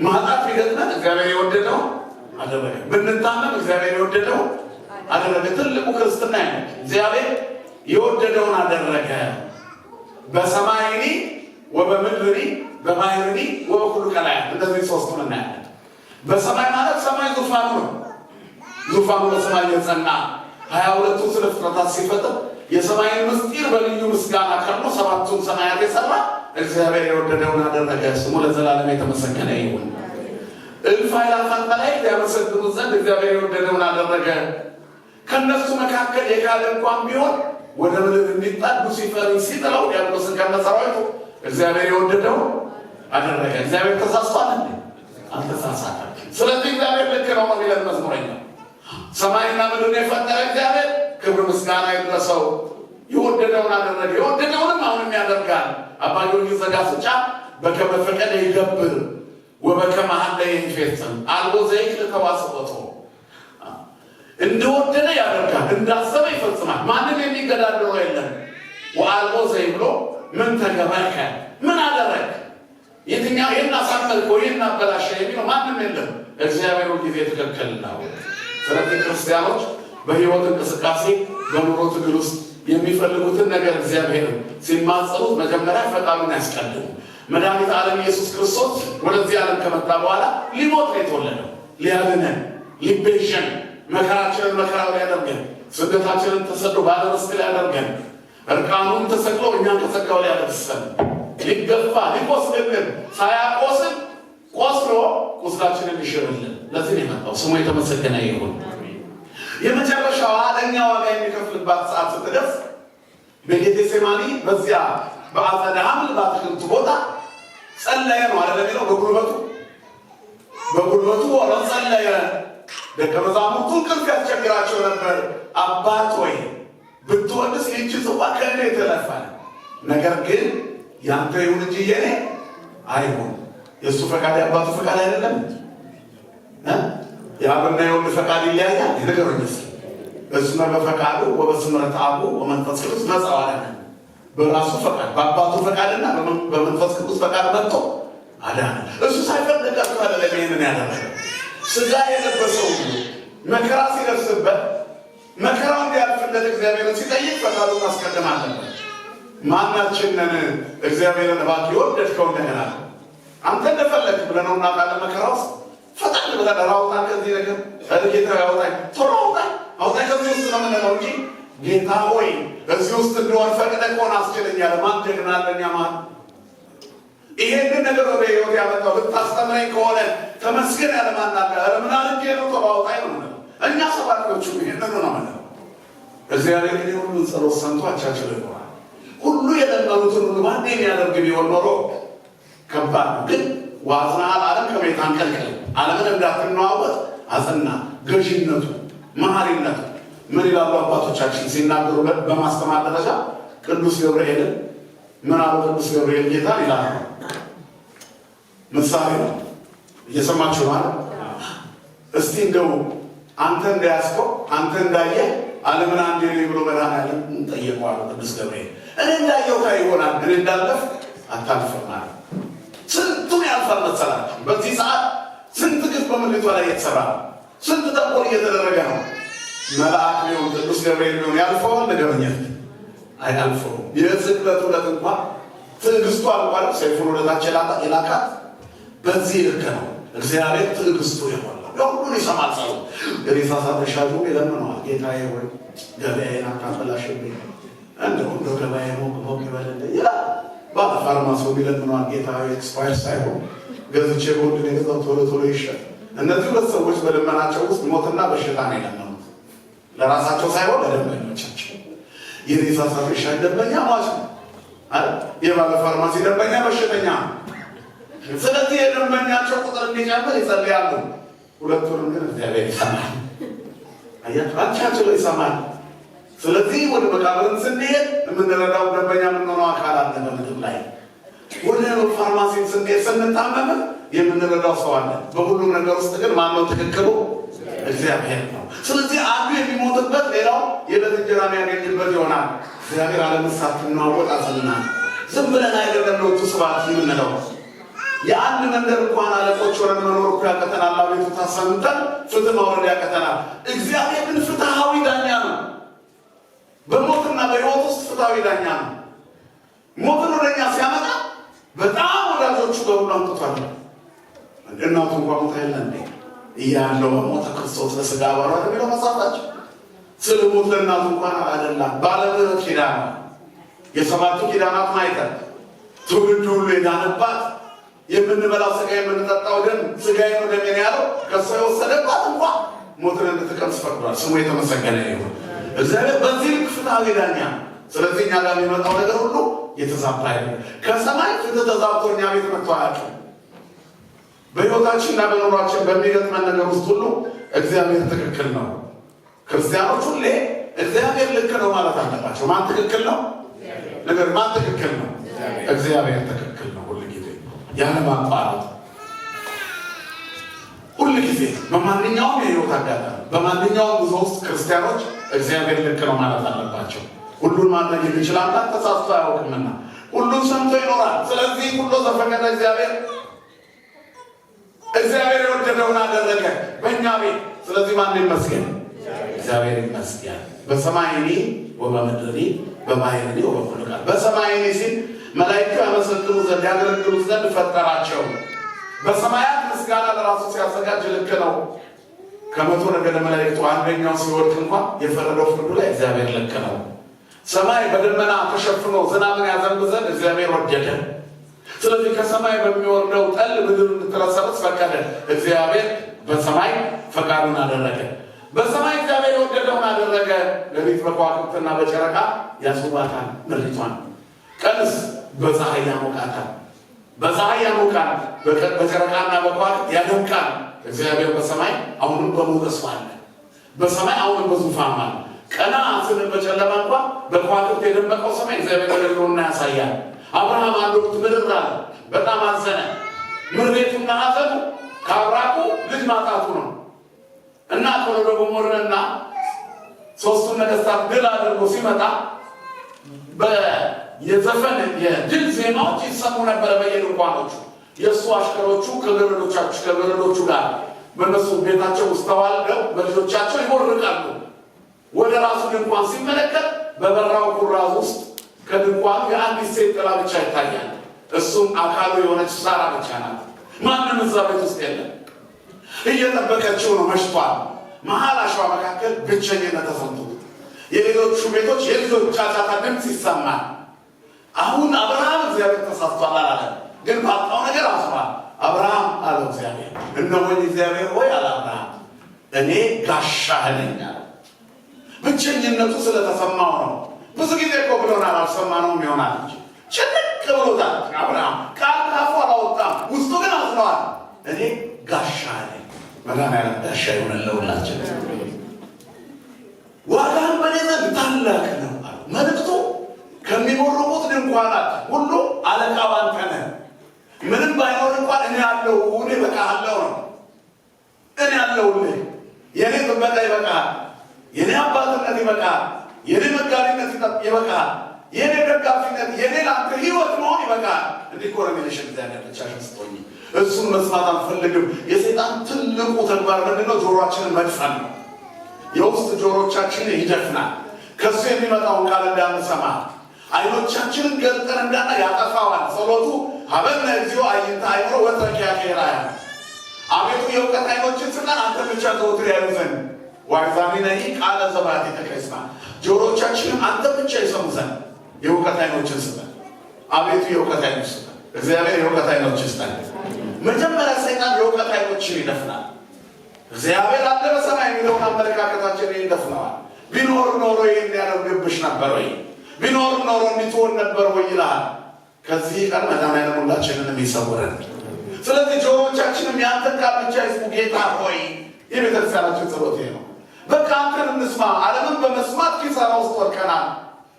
ማጣት ቢገጥመን እግዚአብሔር የወደደውን አደረገ። ብንታመም እግዚአብሔር የወደደውን አደረገ። ትልቁ ክርስትና ነው። እግዚአብሔር የወደደውን አደረገ። በሰማይኒ ወበምድርኒ በባህርኒ ወበኩሉ ቀላያት እንደዚህ ሶስቱን እናያለን። በሰማይ ማለት ሰማይ ዙፋኑ ነው። ዙፋኑ በሰማይ የጸና 22ቱ ስለ ፍጥረታት ሲፈጥር የሰማይን ምስጢር በልዩ ምስጋና ከርሞ 7ቱን ሰማያት የሰራ እግዚአብሔር የወደደውን አደረገ። ስሙ ለዘላለም የተመሰገነ ይሁን። እልፍ አእላፋት መላእክት ያመሰግኑት ዘንድ እግዚአብሔር የወደደውን አደረገ። ከነሱ መካከል የካደ እንኳን ቢሆን ወደ ምድር እንዲጣል ሉሲፈርን ሲጥለው ዲያብሎስን ከነሰራዊቱ እግዚአብሔር የወደደውን አደረገ። እግዚአብሔር ተሳስቷል እንዴ? አልተሳሳተም። ስለዚህ እግዚአብሔር ልክ ነው የሚለን መዝሙረኛው። ሰማይና ምድርን የፈጠረ እግዚአብሔር ክብር ምስጋና ይድረሰው። የወደደውን አደረገ። የወደደውንም አሁንም ያደርጋል። አባ ጊዮርጊስ ዘጋስጫ በከመ ፈቀደ ይገብር ወበከመ ሀለ ይፈጽም አልቦ ዘይክል ተዋስጦቶ። እንደወደደ ያደርጋል፣ እንዳሰበ ይፈጽማል። ማንም የሚገዳደረው የለም። ወአልቦ ዘይብሎ ምን ተገበርከ፣ ምን አደረግ፣ የትኛው ይህን አሳመልከው፣ ይህን አበላሸ የሚለው ማንም የለም። እግዚአብሔር ሁልጊዜ ትክክል ነው። ስለዚህ ክርስቲያኖች በሕይወት እንቅስቃሴ በኑሮ ትግል ውስጥ የሚፈልጉትን ነገር እግዚአብሔር ሲማጸኑት መጀመሪያ ፈቃዱን ያስቀድሙ። መድኃኒተ ዓለም ኢየሱስ ክርስቶስ ወደዚህ ዓለም ከመጣ በኋላ ሊሞት ነው የተወለደው። ሊያድነን፣ ሊቤዠን፣ መከራችንን መከራው ሊያደርገን፣ ስደታችንን ተሰዶ ባለ ርስት ሊያደርገን፣ እርቃኑን ተሰቅሎ እኛን ከጸጋው ሊያለብሰን፣ ሊገፋ ሊቆስልልን ሳያቆስል ቆስሎ ቁስላችንን ሊሽርልን ለዚህ ነው የመጣው። ስሙ የተመሰገነ ይሁን። የመጨረሻዋ ለእኛ ዋጋ የሚከፍልባት ሰዓት ስትደርስ በጌቴሴማኒ በዚያ በአጸደ ሐምል በአትክልቱ ቦታ ጸለየ ነው አይደል የሚለው። በጉልበቱ ሆኖ ጸለየ። ደቀ መዛሙርቱ እንቅልፍ ያስቸግራቸው ነበር። አባት ሆይ ብትወድስ ይህች ጽዋ ከእኔ ትለፍ፣ ነገር ግን ያንተ ይሁን እንጂ የኔ አይሁን። የእሱ ፈቃድ የአባቱ ፈቃድ አይደለም። የአብና የወልድ ፈቃድ ይለያያል። የነገሩኝ በስመ በፈቃዱ ወበስምረት አቡ ወመንፈስ ቅዱስ መጻዋለነ። በራሱ ፈቃድ በአባቱ ፈቃድና በመንፈስ ቅዱስ ፈቃድ መጥቶ አዳነ። እሱ ሳይፈቅድ ቀርቶ አይደለም ይሄንን ያደረገ። ስጋ የለበሰው ሁሉ መከራ ሲደርስበት መከራው እንዲያልፍለት እግዚአብሔርን ሲጠይቅ ፈቃዱን ማስቀደም አለበት። ማናችንን እግዚአብሔርን እባክህ የወደድከው እንደገና አንተ እንደፈለግ ብለነው እና ካለ መከራ ውስጥ ፈጣን ብለን አውጣን ከዚህ ነገር ጌታ ያውጣኝ፣ ቶሎ አውጣኝ ከዚህ ውስጥ ነው የምንለው እንጂ ጌታ ሆይ እዚህ ውስጥ እንደሆን ፈቅደህ ከሆነ አስችለኛል። ማን ጀግና አለኛ? ማን ይሄንን ነገር ወደ ሕይወት ያመጣው ብታስተምረኝ ከሆነ ተመስገን ያለ ማን አለ? ኧረ ምን አድርጌ ነው? ቶሎ አውጣኝ ነው የምንለው እኛ ሰባኪዎቹ። ይሄንን ነው የምንለው። እግዚአብሔር ግን ሁሉን ጸሎት ሰምቶ አቻችሎ ይኖራል። ሁሉ የለመኑትን ሁሉ ማን የሚያደርግ ቢሆን ኖሮ ከባድ ነው። ግን ዋዝናል ዓለም ከቤት አንቀልቅል ዓለምን እንዳትነዋወጥ አጽና። ገዥነቱ መሐሪነቱ ምን ይላሉ አባቶቻችን ሲናገሩ በማስተማር ደረጃ? ቅዱስ ገብርኤልን ምን አሉ? ቅዱስ ገብርኤል ጌታ ይላሉ። ምሳሌ ነው። እየሰማችሁ ማለት እስቲ እንደው አንተ እንዳያስከው አንተ እንዳየ ዓለምን አንዴ ነው ብሎ መድኃኒዓለም ጠየቀዋል። ቅዱስ ገብርኤል እኔ እንዳየው ታይ ይሆናል፣ እኔ እንዳለፍ አታልፍም ማለት ስንቱን ያልፋል መሰላችሁ? በዚህ ሰዓት ስንት ግፍ በምድሪቷ ላይ እየተሰራ ነው። ስንት ተንኮል እየተደረገ ነው። መልአክ ቢሆን ቅዱስ ገብርኤል ቢሆን ያልፈዋል? ነገርኛል አያልፈውም። የስቅለቱ ዕለት እንኳን ትዕግስቱ አልቋል። ሰይፉን ወደታች የላካት በዚህ ልክ ነው። እግዚአብሔር ትዕግስቱ የሞላው ሁሉን ይሰማል። ሰው ሬሳ ሳተሻሉ ይለምነዋል። ጌታዬ ሆይ ገበያዬን አታበላሽብኝ፣ እንደው ገበያ ሞቅ ይበልልኝ ይላል። ባለ ፋርማሲው ይለምነዋል። ጌታዬ ኤክስፓየር ሳይሆን ገዝቼ በወንድ የገዛው ቶሎ ይሸጥ። እነዚህ ሁለት ሰዎች በልመናቸው ውስጥ ሞትና በሽታ ነው የለመኑት። ለራሳቸው ሳይሆን ለደንበኞቻቸው። የሬሳ ሳተሻ ደንበኛ ሟች ነው፣ የባለ ፋርማሲ ደንበኛ በሽተኛ ነው። ስለዚህ የደንበኛቸው ቁጥር እንዲጨምር ይጸልያሉ። ሁለቱንም ግን እግዚአብሔር ይሰማል። አቻችሎ ይሰማል። ስለዚህ ወደ መቃብርን ስንሄድ የምንረዳው ደንበኛ የምንሆነው አካል አለ በምድር ላይ። ወደ ፋርማሲን ስንሄድ ስንታመም የምንረዳው ሰው አለ። በሁሉም ነገር ውስጥ ግን ማነው ትክክሉ? እግዚአብሔር ነው። ስለዚህ አንዱ የሚሞትበት ሌላው የዕለት እንጀራ የሚያገኝበት ይሆናል። እግዚአብሔር ዓለምን ሳትናወጥ አጽናን። ዝም ብለን አይደለም ለወጡ ስብሐት የምንለው። የአንድ መንደር እንኳን አለቆች ሆነን መኖር እኮ ያቀተናል። አቤቱታ ሰምተን ፍትህ ማውረድ ያቀተናል። እግዚአብሔር ግን ፍትሃዊ ዳኛ ነው። በሞትና በሕይወት ውስጥ ፍትሃዊ ዳኛ ነው። ሞትን ወደኛ ሲያመጣ በጣም ወዳጆቹ በሁሉ አምጥቷል። እናቱ እንኳ ሞታ የለ እንዴ እያለው በሞተ ክርስቶስ ለስጋ ባሏ የሚለው መጽሐፋቸው። ስለሞት ለእናቱ እንኳን አይደለም ባለምሕረት ኪዳን የሰባቱ ኪዳናት ማይተት ትውልድ ሁሉ የዳነባት የምንበላው ስጋ የምንጠጣው ደም ስጋዬ ነው ደሜ ነው ያለው ከእሷ የወሰደባት እንኳን ሞትን እንድትቀምስ ፈቅዷል። ስሙ የተመሰገነ ይሁን። እግዚአብሔር በዚህ ልክ ፍትሐዊ ዳኛ። ስለዚህ እኛ ጋር የሚመጣው ነገር ሁሉ የተዛባ አይደለም። ከሰማይ ፍትህ ተዛብቶ እኛ ቤት መጥቶ አያውቅም። በሕይወታችንና በኑሯችን በሚገጥመን ነገር ውስጥ ሁሉ እግዚአብሔር ትክክል ነው። ክርስቲያኖች ሁሌ እግዚአብሔር ልክ ነው ማለት አለባቸው። ማን ትክክል ነው? ነገር ማን ትክክል ነው? እግዚአብሔር ትክክል ነው። ሁል ጊዜ ያለ ማቋረጥ ሁል ጊዜ በማንኛውም የሕይወት አጋጣሚ በማንኛውም ጉዞ ውስጥ ክርስቲያኖች እግዚአብሔር ልክ ነው ማለት አለባቸው። ሁሉን ማድረግ የሚችል አምላክ ተሳስቶ አያውቅምና ሁሉን ሰምቶ ይኖራል። ስለዚህ ሁሉ ዘፈቀደ እግዚአብሔር የወደደውን አደረገ በእኛ ቤት። ስለዚህ ማን ይመስገን? እግዚአብሔር ይመስገን። በሰማይኒ ወበምድሪ በማይኒ ወበኩልቃል። በሰማይኒ ሲል መላእክቱ ያመሰግኑ ዘንድ ያገለግሉት ዘንድ ፈጠራቸው። በሰማያት ምስጋና ለራሱ ሲያዘጋጅ ልክ ነው። ከመቶ ነገደ መላእክቱ አንደኛው ሲወድቅ እንኳን የፈረደው ፍርዱ ላይ እግዚአብሔር ልክ ነው። ሰማይ በደመና ተሸፍኖ ዝናብን ያዘንብ ዘንድ እግዚአብሔር ወደደ። ስለዚህ ከሰማይ በሚወርደው ጠል ምድር እንድትረሰርስ ፈቀደ። እግዚአብሔር በሰማይ ፈቃዱን አደረገ። በሰማይ እግዚአብሔር የወደደውን አደረገ። ሌሊት በከዋክብትና በጨረቃ ያስውባታል ምድሪቷን። ቀንስ በፀሐይ ያሞቃታል። በፀሐይ ያሞቃል፣ በጨረቃና በከዋክብት ያደምቃል። እግዚአብሔር በሰማይ አሁንም በሞገሱ አለ። በሰማይ አሁንም በዙፋኑ አለ። ቀና ስንል በጨለማ እንኳን በከዋክብት የደመቀው ሰማይ እግዚአብሔር ሕልውና ያሳያል። አብርሃም አንድ ወቅት ምርር አለ፣ በጣም አዘነ። ምሬቱና ሐዘኑ ከአብራኩ ልጅ ማጣቱ ነው እና ሰዶምንና ሦስቱን ነገሥታት ድል አድርጎ ሲመጣ የዘፈን የድል ዜማዎች ይሰሙ ነበረ በየድንኳኖቹ። የእሱ አሽከሮቹ ከገረዶቹ ጋር በእነሱ ቤታቸው ውስጥ ተዋልደው በልጆቻቸው ይቦርቃሉ። ወደ ራሱ ድንኳን ሲመለከት በበራው ኩራዝ ውስጥ ከድንኳኑ የአንዲት ሴት ጥላ ብቻ ይታያል። እሱም አካሉ የሆነች ሳራ ብቻ ናት። ማንም እዛ ቤት ውስጥ የለም። እየጠበቀችው ነው። መሽቷል። መሀል አሸዋ መካከል ብቸኝነት ተሰምቶት የሌሎቹ ቤቶች የልጆች ጫጫታ ድምፅ ይሰማል። አሁን አብርሃም እግዚአብሔር ተሳስቷል አላለም፣ ግን ባጣው ነገር አስሯል። አብርሃም አለው እግዚአብሔር፣ እነሆኝ እግዚአብሔር ሆይ አለ አብርሃም፣ እኔ ጋሻህ ነኝ አለ። ብቸኝነቱ ስለተሰማው ነው። ብዙ ጊዜ እኮ ብሎናል፣ አልሰማነውም ይሆናል እንጂ ጭንቅ ብሎታል አብርሃም። ቃል ካፉ አላወጣም፣ ውስጡ ግን አዝነዋል። እኔ ጋሻህ ነኝ። መድኃኒዓለም ጋሻ ይሆነን ለሁላችን። ዋጋህም በእኔ ዘንድ ታላቅ ነው አለ። መልእክቱ ከሚቦርቁት ድንኳናት ሁሉ አለቃው አንተ ነህ። ምንም ባይኖር እንኳን እኔ ያለው እኔ እበቃለሁ ነው። እኔ ያለሁልህ። የኔ ጥበቃ ይበቃል። የኔ አባትነት ይበቃል። የኔ መጋቢነት ይበቃል። የኔ ደጋፊነት፣ የኔ ለአንተ ህይወት መሆን ይበቃል። እንዲህ እኮ ነው የሚልሽ እግዚአብሔር። ብቻሽን ስትሆኚ እሱን መስማት አንፈልግም። የሰይጣን ትልቁ ተግባር ምንድነው? ጆሮአችንን መድፈን ነው። የውስጥ ጆሮቻችንን ይደፍናል። ከሱ የሚመጣውን ቃል እንዳንሰማ አይኖቻችንን ገልጠን እንዳና ያጠፋዋል። ጸሎቱ ሀበነ እግዚኦ አይንተ አይምሮ ወትረኪያ ኬራያ። አቤቱ የእውቀት አይኖችን ስጠን አንተ ብቻ ዘወትር ያዩ ዘንድ ዋይዛሚነኒ ቃለ ዘባት የተቀስማ። ጆሮቻችንን አንተ ብቻ ይሰሙ ዘንድ የእውቀት አይኖችን ስጠን። አቤቱ የእውቀት አይኖች ስጠን። እግዚአብሔር የእውቀት አይኖችን ስጠን። መጀመሪያ ሰይጣን የእውቀት አይኖችን ይደፍናል። እግዚአብሔር አለ በሰማይ የሚለውን አመለካከታችን ይደፍነዋል። ቢኖር ኖሮ ይህን ያደርግብሽ ነበር ወይ? ቢኖር ኖሮ እንዲትሆን ነበር ወይ ይላል። ከዚህ ቀን መድኃኒዓለም ሁላችንንም ይሰውረን። ስለዚህ ጆሮቻችንም ያንተን ቃል ብቻ ይስሙ። ጌታ ሆይ የቤተክርስቲያናችን ጸሎት ነው። በቃ አንተን እንስማ። ዓለምን በመስማት ኪሳራ ውስጥ ወድቀናል።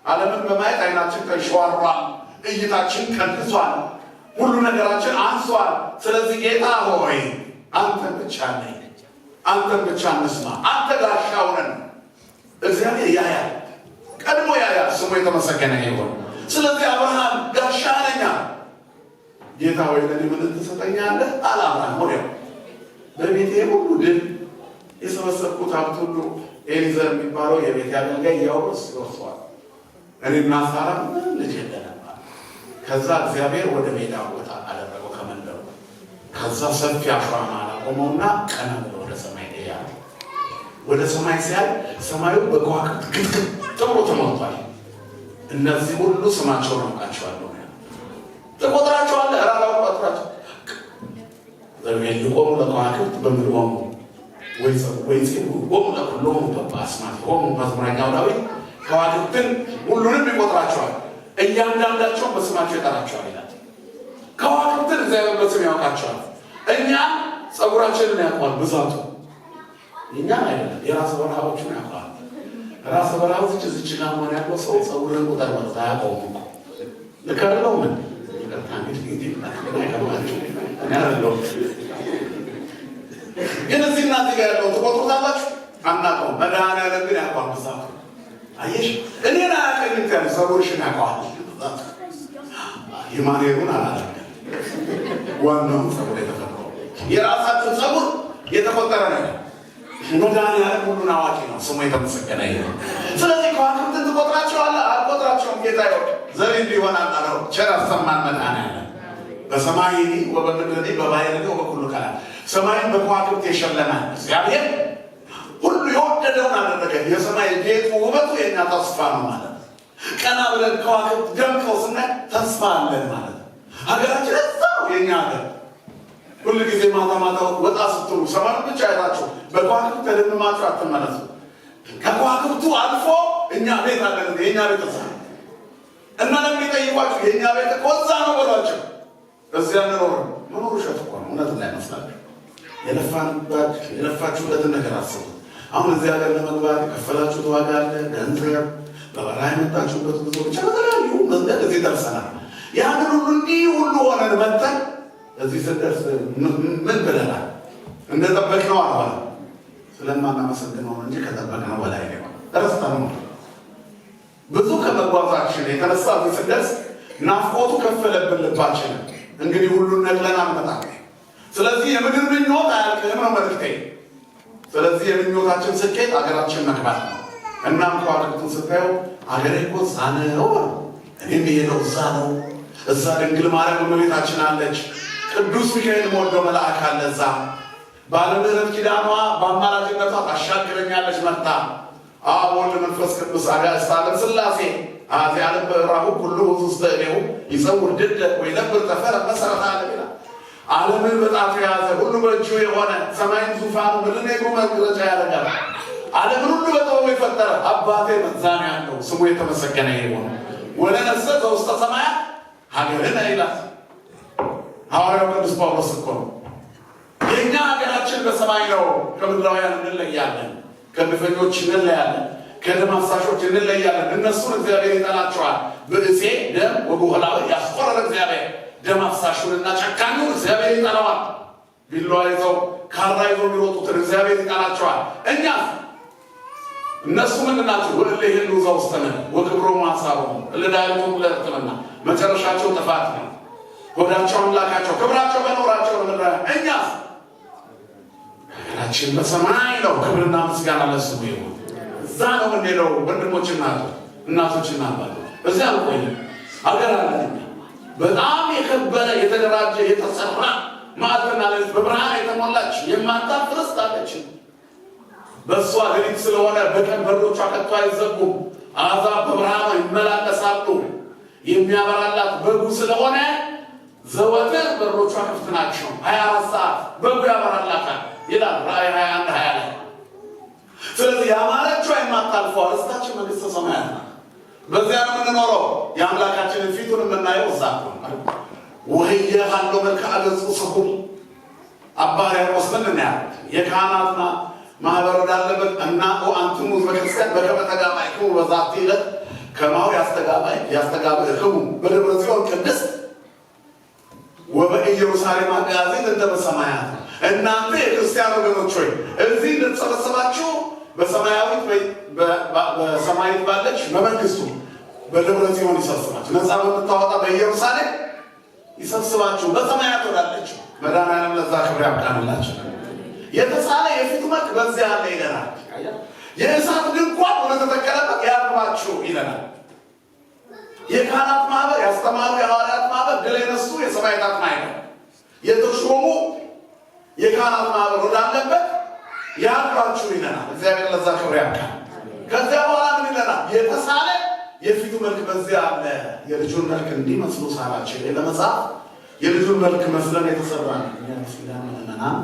ዓለምን በማየት አይናችን ተንሸዋሯል፣ እይታችን ቀንሷል፣ ሁሉ ነገራችን አንሷል። ስለዚህ ጌታ ሆይ አንተን ብቻ ነኝ፣ አንተን ብቻ እንስማ። አንተ ጋሻው ነን። እግዚአብሔር ያያል፣ ቀድሞ ያያል። ስሙ የተመሰገነ ይሁን። ስለዚህ አብርሃም ጋሻ ነኝ። ጌታ ሆይ ለኔ ምን ትሰጠኛለህ አለ አብርሃም። ወዲያው በቤቴ ሁሉ ድል የሰበሰብኩት ሀብት ሁሉ ኤሊዘር የሚባለው የቤት አገልጋይ ያውርስ ይወርሰዋል። እኔና ሳራ ምን ልጅ የለንም። ከዛ እግዚአብሔር ወደ ሜዳ ቦታ አደረገው ከመንደሩ። ከዛ ሰፊ አሸዋማ አቆመውና ቀና ብሎ ወደ ሰማይ ያለ ወደ ሰማይ ሲያይ ሰማዩ በከዋክብት ግጥግጥ ተብሎ ተሞልቷል። እነዚህ ሁሉ ስማቸውን አውቃቸዋለሁ። ተቆጥራቸዋለህ? ራራው ቆጥራቸው ዘመልቆሙ ለከዋክብት በምልቆሙ ወይጽቁሙ ለኩሎሙ በአስማቲሆሙ መዝሙረኛው ዳዊት ከዋክብትን ሁሉንም ይቆጥራቸዋል፣ እያንዳንዳቸውን በስማቸው ይጠራቸዋል ይላል። ከዋክብትን እግዚአብሔር በስም ያውቃቸዋል። እኛ ጸጉራችንን ያውቀዋል ብዛቱ፣ እኛን አይደለም የራስ በረሃዎችን ያውቀዋል። ራስ በረሃዎች እዚች ጋር መሆን ያለው ሰው ጸጉርን ቁጥር ማለት አያውቀውም እኮ ልከርለው ምን ግን እዚህና እዚህ ጋር ያለው ትቆጥሩታላችሁ? አናውቀውም። መድኃኒዓለም ግን ያውቀዋል ብዛቱ። አየሽ እኔን አያውቀኝም ያለ ጸጉርሽን ያውቀዋል ብዛቱ። የማንሄዱን አላደርግም። ዋናውን ጸጉር የተፈጠረው የራሳችን ጸጉር የተቆጠረ ነገር መድኃኒዓለም ሁሉን አዋቂ ነው፣ ስሙ የተመሰገነ ይሁን። ስለዚህ ከዋክብትን ትቆጥራቸዋለህ? አልቆጥራቸውም። ጌታ ይወቅ ዘሬ እንዲሆን አጣለው ቸር አሰማን መድኃኒዓለም በሰማይ ወበምድር በባሕር ወበኩሉ ከላም ሰማይን በከዋክብት የሸለመ እግዚአብሔር ሁሉ የወደደውን አደረገ። የሰማይ ጌጡ ውበቱ የእኛ ተስፋ ነው ማለት ነው። ቀና ብለን ከዋክብት ደምቀው ስናይ ተስፋ አለን ማለት ነው። ሀገራችን እዛው የእኛ ሀገር ሁሉ ጊዜ ማታ ማታ ወጣ ስትሉ ሰማይ ብቻ አይታችሁ በከዋክብት ተደምማችሁ አትመለሱ። ከከዋክብቱ አልፎ እኛ ቤት አለን። የእኛ ቤት እዛ እና ለሚጠይቋችሁ የእኛ ቤት እኮ እዛ ነው በሏቸው። እዚያ መኖሩ ውሸት እኮ ነው። እውነት ላይ መስላችሁ የለፋችሁበትን ነገር አስቡ። አሁን እዚህ ሀገር ለመግባት የከፈላችሁት ዋጋ አለ፣ ገንዘብ፣ በበረሃ የመጣችሁበት ጉዞ፣ ብቻ በተለያዩ መንገድ እዚህ ደርሰናል። ያንን ሁሉ እንዲህ ሁሉ ሆነን መጥተን እዚህ ስንደርስ ምን ብለናል? እንደጠበቅነው አልሆነ። ስለማናመሰግነው እንጂ ከጠበቅነው በላይ ነው። ረስተነው ብዙ ከመጓዛችን የተነሳ እዚህ ስንደርስ ናፍቆቱ ከፈለብን ልባችን። እንግዲህ ሁሉን ነቅለን አንመጣም። ስለዚህ የምድር ምኞት አያልቅም ነው መልክቴ። ስለዚህ የምኞታችን ስኬት አገራችን መግባት ነው። እናም ከዋክብቱን ስታዩ አገሬ እኮ እዛ ነው፣ እኔም የሄደው እዛ ነው። እዛ ድንግል ማርያም እመቤታችን አለች። ቅዱስ ሚካኤል ወልደው መልአክ አለ እዛ። ባለምህረት ኪዳኗ በአማላጅነቷ ታሻግረኛለች መጣ። አብ ወልድ መንፈስ ቅዱስ አጋዕዝተ ዓለም ሥላሴ አዚ ዓለም በራሁ ሁሉ ውስጥ ነው ይጸውር ድደ ወይነብር ተፈረ መሰረተ ዓለም ይላል። ዓለምን በጣቱ የያዘ ሁሉ በእጁ የሆነ ሰማይን ዙፋኑ ምድርን የእግሩ መግለጫ ያደርጋል። ዓለምን ሁሉ በጥበቡ የፈጠረ አባቴ መዛን ያለው ስሙ የተመሰገነ ይሁን። ወለነሰ ዘውስተ ሰማያት ሀገርነ ይላል ሐዋርያው ቅዱስ ጳውሎስ እኮ ነው። የእኛ ሀገራችን በሰማይ ነው። ከምድራውያን እንለያለን፣ ከግፈኞች እንለያለን፣ ከደም አፍሳሾች እንለያለን። እነሱን እግዚአብሔር ይጠላቸዋል። ብእሴ ደም ወጉህላዊ ያስቆረረ እግዚአብሔር ደም አፍሳሹንና ጨካኙን እግዚአብሔር ይጠላዋል። ቢላዋ ይዘው ካራ ይዘው የሚሮጡትን እግዚአብሔር ይጠላቸዋል። እኛ እነሱ ምንድን ናቸው? ወእለ ይሄሉ ዘውስተነ ወክብሮሙ ሐሳቦሙ እለዳይቱም ለሕክምና መጨረሻቸው ጥፋት ነው። ሆዳቸውን ላካቸው ክብራቸው በኖራቸው ለምድራ እኛ ሀገራችን በሰማይ ነው። ክብርና ምስጋና ለስሙ ይሁን። እዛ ነው የምንሄደው ወንድሞችና እናቶችና አባቶች። እዚያ አልቆይም። ሀገር አለን በጣም የከበረ የተደራጀ የተሰራ ማዕድና ሌሊት በብርሃን የተሞላች የማታፍር ርስት አለችን። በእሷ ሌሊት ስለሆነ በቀን በሮቿ ከቶ አይዘጉም። አሕዛብ በብርሃኗ ይመላለሳሉ። የሚያበራላት በጉ ስለሆነ ዘወትር በሮቿ ክፍት ናቸው። 24 ሰዓት በጉ ያበራላታል ይላል ራእይ 21:20 ላይ። ስለዚህ ያማረችው የማታልፈው ርስታችን መንግሥተ ሰማያት ናት። በዚያ ነው የምንኖረው። የአምላካችንን ፊቱን የምናየው እዛ ነው። ወህየ ሀሎ መልክዓ ገጹ ስሁል አባ ሕርያቆስ ምን ያሉት የካህናት ማህበር ወዳለበት እናቆ አንትሙ በክርስቲያን በከመ ተጋባእክሙ በዛቲ ዕለት ከማሁ ያስተጋብእክሙ በደብረ ጽዮን ቅድስት ወበኢየሩሳሌም አጋዚት እንተ በሰማያት። እናንተ የክርስቲያን ወገኖች ሆይ እዚህ እንደተሰበሰባችሁ በሰማያዊት በሰማያዊት ባለች በመንግስቱ በደብረ ጽዮን ይሰብስባችሁ፣ ነፃ በምታወጣ በኢየሩሳሌም ይሰብስባችሁ፣ በሰማያት ወዳለች መድኃኒዓለም ለዛ ክብር ያብቃንላችሁ። የተሳለ የፊቱ መልክ በዚያ አለ ይለናል። የእሳት ድንኳን ወደ ተተከለበት ያግባችሁ ይለናል። የካህናት ማህበር ያስተማሩ የሐዋርያት ማህበር ድል የነሱ የሰማዕታት ማህበር የተሾሙ የካህናት ማህበር ወዳለበት ያሏችሁ ይለናል። እግዚአብሔር ለዛ ክብር ያብቃል። ከዚያ በኋላ ምን ይለናል? የተሳለ የፊቱ መልክ በዚያ አለ። የልጁን መልክ እንዲመስሉ ሳላቸው ለመጽሐፍ የልጁን መልክ መስለን የተሰራ ነው።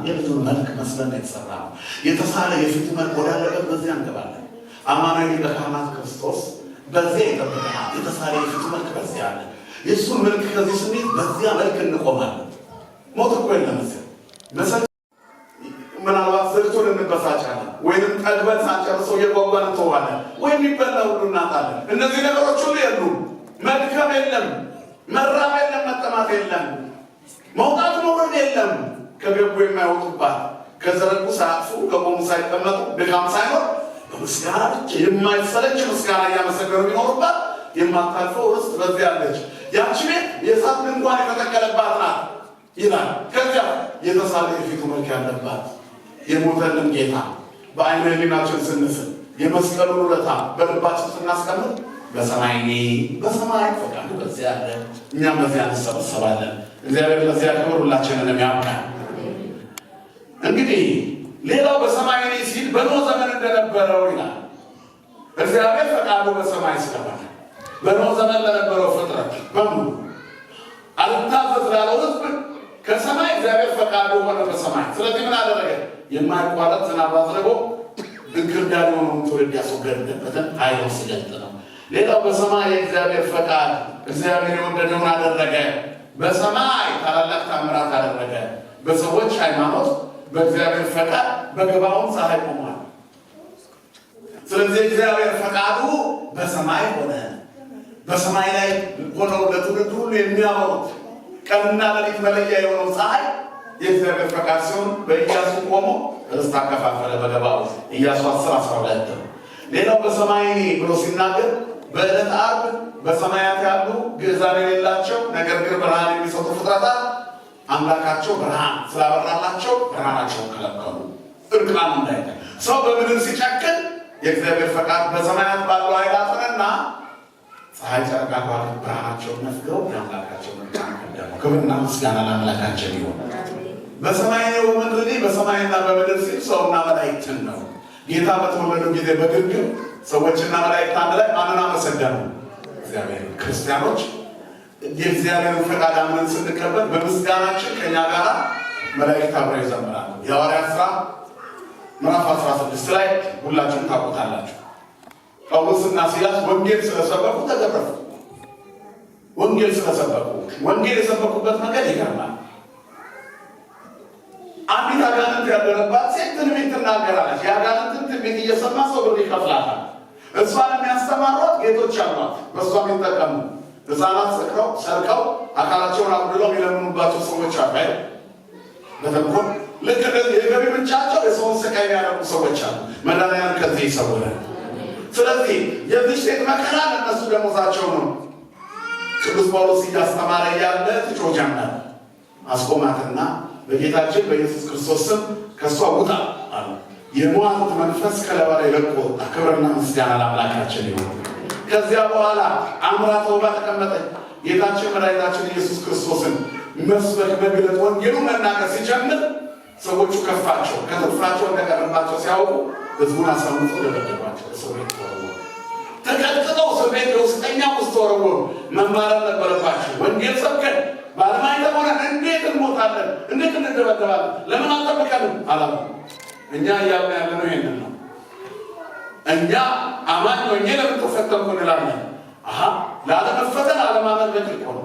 የልጁን መልክ መስለን የተሰራ ነው። የተሳለ የፊቱ መልክ ወዳለበት በዚያ እንገባለን። አማናዊ ሊቀ ካህናት ክርስቶስ በዚያ ይጠብቀናል። የተሳለ የፊቱ መልክ በዚያ አለ። የእሱን መልክ ከዚህ ስሜት በዚያ መልክ እንቆማለን። ሞት እኮ የለም እዚያ መሰል ምናልባት ዘግቶን እንበሳጫለን፣ ወይንም ጠግበን ሳንጨርሰው እየጓጓን እንተዋለን፣ ወይም ይበላ ሁሉ እናጣለን። እነዚህ ነገሮች ሁሉ የሉም። መድከም የለም፣ መራብ የለም፣ መጠማት የለም፣ መውጣት መውረድ የለም። ከገቡ የማይወጡባት ከዘረጉ ሳያጥፉ ከቆሙ ሳይቀመጡ ድካም ሳይኖር በምስጋና ብቻ የማይሰለች ምስጋና እያመሰገኑ የሚኖሩባት የማታልፈው ርስት በዚያ አለች። ያቺ ቤት የእሳት ድንኳን የተተከለባት ናት ይላል። ከዚያ የተሳለ የፊቱ መልክ ያለባት የሞተልን ጌታ በዓይነ ሕሊናችን ስንስል የመስቀሉን ውለታ በልባችን ስናስቀምጥ በሰማይ ፈቃዱ በዚያ አለ። እኛም በዚያ እንሰበሰባለን። እግዚአብሔር ለዚያ ክብር ሁላችንን ያብቃን። እንግዲህ ሌላው በሰማይ ሲል በኖህ ዘመን እንደነበረው ይላል። እግዚአብሔር ፈቃዱ በሰማይ ስለሆነ በኖህ ዘመን ለነበረው ፍጥረት በሙሉ አልታዘዝ ላለው ሕዝብ ከሰማይ እግዚአብሔር ፈቃዱ ሆነ በሰማይ። ስለዚህ ምን አደረገ? የማይቋረጥ ዝናብ አዝንቦ እንክርዳድ የሆነውን ትውልድ ያስወገድበትን ኃይል ሲገልጥ ነው። ሌላው በሰማይ የእግዚአብሔር ፈቃድ እግዚአብሔር የወደደውን አደረገ። በሰማይ ታላላቅ ታምራት አደረገ። በሰዎች ሃይማኖት በእግዚአብሔር ፈቃድ በገባውን ፀሐይ ቆሟል። ስለዚህ እግዚአብሔር ፈቃዱ በሰማይ ሆነ። በሰማይ ላይ ሆነው ለትውልድ ሁሉ የሚያበሩት ቀንና ሌሊት መለያ የሆነው ፀሐይ የእግዚአብሔር ፈቃድ ሲሆን በኢያሱ ቆሞ ርስት አከፋፈለ በገባው ኢያሱ 10:12 ነው። ሌላው በሰማይ ብሎ ሲናገር በዕለተ ዓርብ በሰማያት ያሉ ግዕዛን የሌላቸው ነገር ግን ብርሃን የሚሰጡ ፍጥረታት አምላካቸው ብርሃን ስላበራላቸው ብርሃናቸውን ከለከሉ። እርቃኑ እንዳይታይ ሰው በምድር ሲጨክን የእግዚአብሔር ፈቃድ በሰማያት ባለው ኃይላትና ፀሐይ ጨረቃ ብርሃናቸውን ነፍገው የአምላካቸውን እርቃን ቀደሙ። ክብርና ምስጋና ለአምላካችን ይሁን። በሰማይ ነው በምድር በሰማይና በምድር ሲል ሰውና መላእክትን ነው። ጌታ በተወለደው ጊዜ በግርግም ሰዎችና መላእክት አንድ ላይ ማንን አመሰገኑ? እግዚአብሔር። ክርስቲያኖች የእግዚአብሔርን ፈቃድ አምነን ስንቀበል በምስጋናችን ከኛ ጋር መላእክት አብረው ይዘምራሉ። የሐዋርያት ሥራ ምዕራፍ 16 ላይ ሁላችሁም ታውቁታላችሁ። ጳውሎስና ሲላስ ወንጌል ስለሰበኩ ተገረፉ። ወንጌል ስለሰበኩ ወንጌል የሰበኩበት መንገድ ይገርማል። አንዲት አጋንንት ያደረባት ሴት ትንቢት ትናገራለች። የአጋንንትን ትንቢት እየሰማ ሰው ብር ይከፍላታል። እሷን የሚያስተማሯት ጌቶች አሏት። በእሷ የሚጠቀሙ ሕፃናት ሰርቀው አካላቸውን አጉድለው የሚለምኑባቸው ሰዎች አሉ። በተንኮል ልክ እንደዚህ የገቢ ምንጫቸው የሰውን ስቃይ የሚያደርጉ ሰዎች አሉ። መድኃኒዓለም ከዚህ ይሰውራል። ስለዚህ የዚህ ሴት መከራ ለእነሱ ደሞዛቸው ነው። ቅዱስ ጳውሎስ እያስተማረ እያለ ትጮህ ጀመረ። አስቆማትና በጌታችን በኢየሱስ ክርስቶስ ስም ከእሷ ውጣ አለ። የሟርት መንፈስ ከላይዋ ላይ ለቆ ወጣ። ክብርና ምስጋና ለአምላካችን ይሁን። ከዚያ በኋላ አምራ ተውባ ተቀመጠች። ጌታችን መድኃኒታችን ኢየሱስ ክርስቶስን መስበክ መግለጥ ወንጌሉን መናገር ሲጀምር ሰዎቹ ከፋቸው። ከትርፋቸው እንደቀረባቸው ሲያውቁ ሕዝቡን አሳምጠው ደበደቧቸው። እስር ቤት ተወረወሩ። ተቀጥቅጠው እስር ቤት የውስጠኛ ውስጥ ተወረወሩ። መማረር ነበረባቸው። ወንጌል ሰብከን ባለማይተም ሆነን እንዴት እንሞታለን? እንዴት እንደበደባለን? ለምን አልጠብቀንም አላሉ። እኛ እያልን ያለነው ይሄንን ነው። እኛ አማኝ ሆኜ ለምን ተፈተንኩ እንላለን። ላለመፈተን አለማመን በጥልቅ ነው።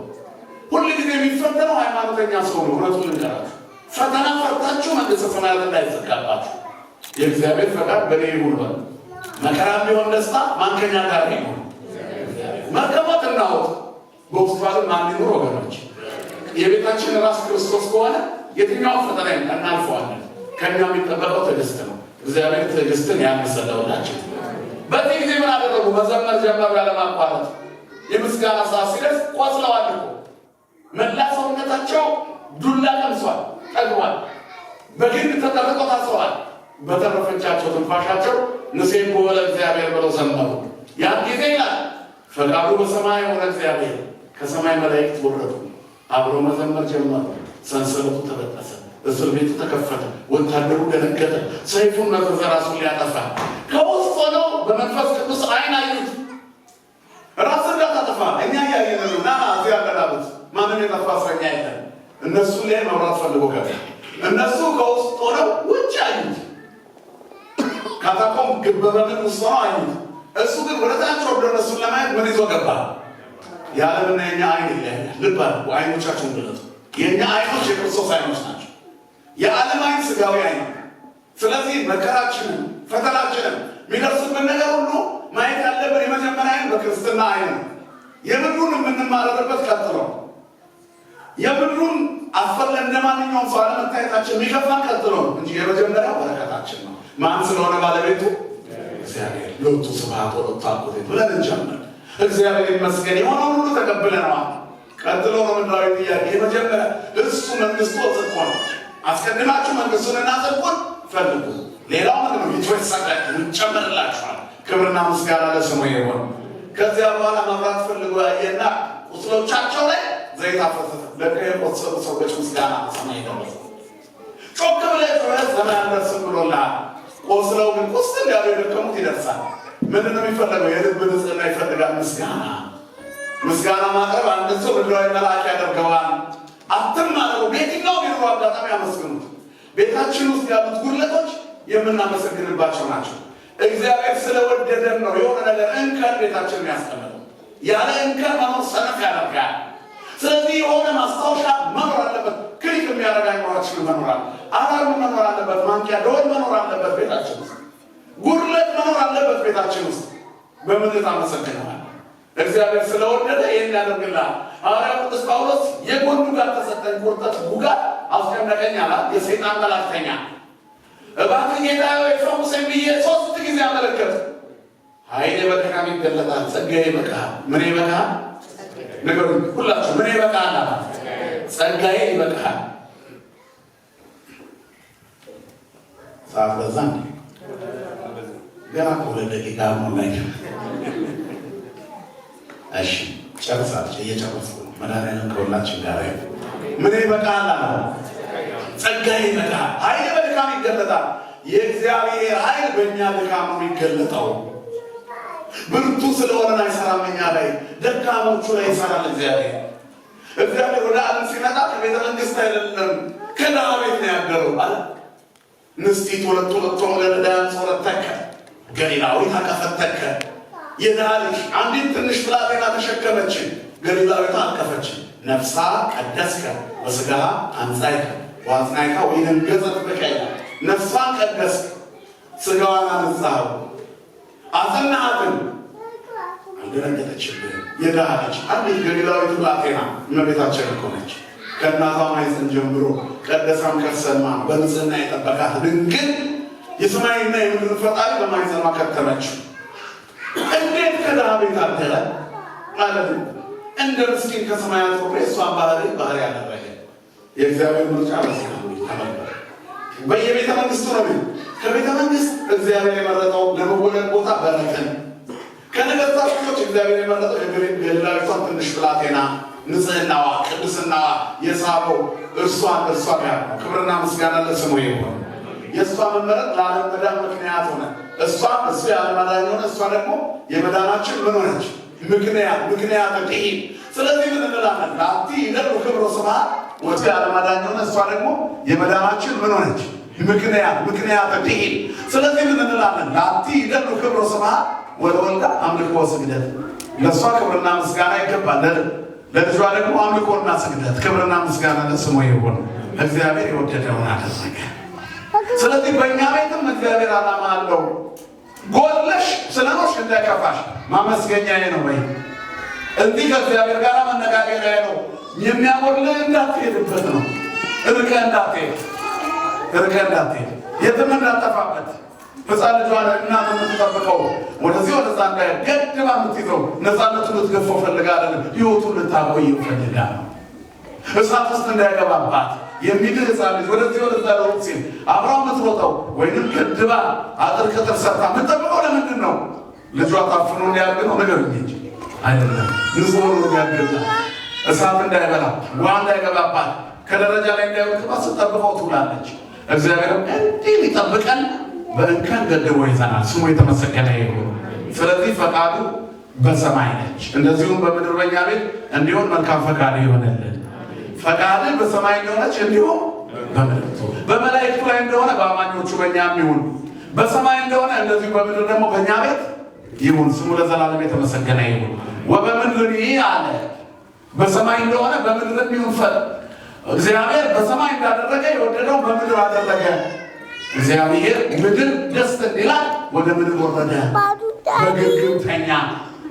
ሁል ጊዜ የሚፈተነው ሃይማኖተኛ ሰው ነው። እውነቱን ልንገራችሁ፣ ፈተና ፈርታችሁ መንግሥተ ሰማያት እንዳይዘጋባችሁ። የእግዚአብሔር ፈቃድ በእኔ ይሁን በሉ። መከራ ቢሆን ደስታ ማን ከእኛ ጋር ይሁን? መርከቦት እናወጥ በውስጧ ግን ማን ይኑር? ወገኖች የቤታችን ራስ ክርስቶስ ከሆነ የትኛውን ፈተና እናልፈዋለን። ከእኛ የሚጠበቀው ትዕግስት ነው። እግዚአብሔር ትዕግስትን ያንሰለውላቸው። በዚህ ጊዜ ምን አደረጉ? መዘመር ጀመሩ ያለማቋረጥ። የምስጋና ሰዓት ሲደርስ ቆስለዋል እኮ መላ ሰውነታቸው ዱላ ቀምሷል፣ ጠግቧል፣ በግንድ ተጠርቀው ታስረዋል። በተረፈቻቸው ትንፋሻቸው ንሴብሖ ለእግዚአብሔር ብለው ዘመሩ። ያን ጊዜ ይላል ፈቃዱ በሰማይ ሆነ። እግዚአብሔር ከሰማይ መላእክት ወረዱ፣ አብሮ መዘመር ጀመሩ። ሰንሰለቱ ተበጠሰ፣ እስር ቤቱ ተከፈተ። ወታደሩ ደነገጠ። ሰይፉን መዘዘ ራሱን ሊያጠፋ ከውስጥ ሆነው በመንፈስ ቅዱስ አይን አዩት። ራስ እንዳታጠፋ እኛ ያየነው ና እዚህ ያቀዳሉት ማንም የጠፋ እስረኛ የለም። እነሱ ላይ መብራት ፈልጎ ገባ። እነሱ ከውስጥ ሆነው ውጭ አዩት። ካታኮም ግበበምን ውስጥ ሆነው አዩት። እሱ ግን ወደ ታች ወርዶ እነሱን ለማየት ምን ይዞ ገባ? የዓለምና የኛ አይን ይለያያል። ልብ አድርጉ። አይኖቻችሁን ግለጡ። የኛ አይኖች የክርስቶስ አይኖች ናቸው። የዓለም አይን ስጋዊ አይን። ስለዚህ መከራችንን ፈተናችንን የሚደርስብን ነገር ሁሉ ማየት ያለብን የመጀመሪያ አይን በክርስትና አይን ነው። የምድሩን የምንማረርበት ቀጥሎ የምድሩን አፈለ እንደማንኛውም ሰው አለመታየታችን የሚከፋን ቀጥሎ እንጂ የመጀመሪያው በረከታችን ነው። ማን ስለሆነ ባለቤቱ እግዚአብሔር። ለወጡ ስብሐት ወለወጡ አኮቴት ብለን እንጀምር። እግዚአብሔር ይመስገን የሆነውን ሁሉ ተቀብለነዋል። ቀጥሎ ነው ምድራዊ ጥያቄ። የመጀመሪያ እሱ መንግስቱ ጽድቁ ነው። አስቀድማችሁ መንግስቱንና ጽድቁን ፈልጉ፣ ሌላው ምን ነው ይተሰጣችሁ ይጨመርላችኋል። ክብርና ምስጋና ለስሙ ይሁን። ከዚያ በኋላ መብራት ፈልጎ ያየና ቁስሎቻቸው ላይ ዘይት አፈሰሰ። ለቆሰሉ ሰዎች ምስጋና ሰማይ ደረሰ። ጮክ ብለህ ጮኸህ ሰማይ አልደርስም ብሎልሃል። ቆስለው ግን ቁስል ያለው የደከሙት ይደርሳል። ምንድን ነው የሚፈለገው? የልብ ንጽህና ይፈልጋል። ምስጋና ማቅረብ አንድ ሰው ምድራዊ መልአክ ያደርገዋል። አትማረሩ። በየትኛው የኑሮ አጋጣሚ ያመስግኑት። ቤታችን ውስጥ ያሉት ጉድለቶች የምናመሰግንባቸው ናቸው። እግዚአብሔር ስለወደደን ነው የሆነ ነገር እንከን ቤታችንን ያስቀመጠው። ያለ እንከን መኖር ሰነፍ ያደርጋል። ስለዚህ የሆነ ማስታወሻ መኖር አለበት። ክሊክ የሚያደርግ አይምሯችን መኖር አለ። አላርም መኖር አለበት። ማንቂያ ደወል መኖር አለበት ቤታችን ውስጥ። ጉድለት መኖር አለበት ቤታችን ውስጥ። በምን ታመሰግነዋል? እግዚአብሔር ስለወደደ ይህን ያደርግልሃል። ሐዋርያው ቅዱስ ጳውሎስ የጎን ጉጋት ተሰጠኝ፣ ቁርጠት ጉጋት አስጨነቀኝ አላት። የሰይጣን መላእክተኛ እባክህ ጌታ ሆይ ፈውሰኝ ብዬ 3 ጊዜ አመለከት። ኃይሌ በድካም ይገለጣል፣ ጸጋዬ ይበቃሃል። ምን ይበቃሃል? ንገሩኝ ሁላችሁ፣ ምን ይበቃሃል? ጸጋዬ ይበቃሃል። ሰዓት በዛ እንዴ? ገና ከሁለት ደቂቃ ነው ላይ። እሺ ጨርሳለች። እየጨረስኩ ነው። መድኃኒዓለም ከሁላችን ጋር ይሁን። ምን ይበቃሃል? ጸጋዬ ይበቃሃል። ኃይሌ በድካም ይገለጣል። የእግዚአብሔር ኃይል በእኛ ድካም ነው የሚገለጠው። ብርቱ ስለሆነን አይሰራም እኛ ላይ፣ ደካሞቹ ላይ ይሰራል እግዚአብሔር። እግዚአብሔር ወደ ዓለም ሲመጣ ከቤተ መንግስት አይደለም ከድሃ ቤት ነው ያደረው አለ። ንስቲት ሁለት ለነዳያን ጾረተከ ገሊላዊት አቀፈተከ። የድሃ ልጅ አንዲት ትንሽ ብላቴና ተሸከመች፣ ገሊላዊት አቀፈች። ነፍሳ ቀደስከ ወስጋ አንጻይከ ዋጽናይካ ወይንም ገጸት በቀይ። ነፍሷን ቀደስክ፣ ስጋዋን አነጻኸው፣ አጸናሃትም፣ አልደነገጠችብህም። የድሃ ልጅ አንዲት ገሊላዊት ብላቴና እመቤታችን እኮ ነች። ከእናቷ ማኅፀን ጀምሮ ቀደሳም ከሰማ በንጽህና የጠበቃት ድንግል የሰማይና የምድር ፈጣሪ በማኅፀኗ ከተመችው። እንዴት ከድሃ ቤት አደረ ማለት ነው። እንደ ምስኪን ከሰማያት ወርዶ የእሷን ባህሪ ያደረገ የእግዚአብሔር ምርጫ በዚህ ነው። ተመልከቱ። በየቤተ መንግስቱ ነው። ከቤተ መንግስት እግዚአብሔር የመረጠው ለመወለድ ቦታ በረከን። ከነገሥታት ልጆች እግዚአብሔር የመረጠው የገሊላዊቷን ትንሽ ብላቴና ንጽህናዋ፣ ቅድስናዋ የሳበው እርሷ ጋር ነው። ክብርና ምስጋና ለስሙ ይሁን። የእሷ መመረጥ ለዓለም መዳን ምክንያት ሆነ። እሱ የዓለም አዳኝ ሆነ። እሷ ደግሞ የመዳናችን ምን ሆነች? ምክንያት እንዲህ። ስለዚህ ምን እንላለን? ለአቲ ይደሉ ክብሮ ስብሐት ወደ የዓለም አዳኝ ሆነ። እሷ ደግሞ የመዳናችን ምን ሆነች? ምክንያት እንዲህ። ስለዚህ ምን እንላለን? ለአቲ ይደሉ ክብሮ ስብሐት ወደ ወልዳ አምልኮ ስግደት። ለእሷ ክብርና ምስጋና ይገባል፣ ለልጇ ደግሞ አምልኮና ስግደት። ክብርና ምስጋና ለስሙ ይሁን። እግዚአብሔር የወደደውን አደረገ። ስለዚህ በእኛ ቤትም እግዚአብሔር ዓላማ አለው። ጎድለሽ ስለኖርሽ እንዳይከፋሽ ማመስገኛዬ ነው ወይ እንዲህ ከእግዚአብሔር ጋር መነጋገሪያ ነው። የሚያጎድልህ እንዳትሄድበት ነው። ርቀህ እንዳትሄድ የትም እንዳትጠፋበት። ሕፃን ልጇን እናት የምትጠብቀው ወደዚህ ወደዛ እንዳይሄድ ገድባ የምትይዘው ነፃነቱን ልትገፈው ፈልጋ አይደለም፣ ሕይወቱን ልታቆየው ፈልጋ ነው። እሳት ውስጥ እንዳይገባባት የሚድህ ሕፃን ልጅ ወደዚህ ወደዛ ለውጥ ሲል አብራው የምትሮጠው ወይንም ገድባ አጥር ቅጥር ሰርታ የምትጠብቀው ለምንድን ነው? ልጇ ታፍኖ እንዲያድግ ነው? ንገሩኝ እንጂ አይደለም። ንጹሕ ሆኖ እንዲያድግ፣ እሳት እንዳይበላ፣ ውሃ እንዳይገባባት፣ ከደረጃ ላይ እንዳይወድቅባት ስትጠብቀው ትውላለች። እግዚአብሔር እንዲህ ሊጠብቀን በእንከን ገድቦ ይዘናል። ስሙ የተመሰገነ ይሁን። ስለዚህ ፈቃዱ በሰማይ ነች፣ እንደዚሁም በምድር በእኛ ቤት እንዲሆን መልካም ፈቃድ ይሆንልን። ፈቃድ በሰማይ እንደሆነች እንዲሁም በምድር በመላእክቱ ላይ እንደሆነ በአማኞቹ በእኛም ይሁን፣ በሰማይ እንደሆነ እንደዚሁ በምድር ደግሞ በእኛ ቤት ይሁን። ስሙ ለዘላለም የተመሰገነ ይሁን። ወበምድር አለ በሰማይ እንደሆነ በምድር ይሁን። እግዚአብሔር በሰማይ እንዳደረገ የወደደው በምድር አደረገ። እግዚአብሔር ምድር ደስ እንዲላት ወደ ምድር ወረደ። በግርግምተኛ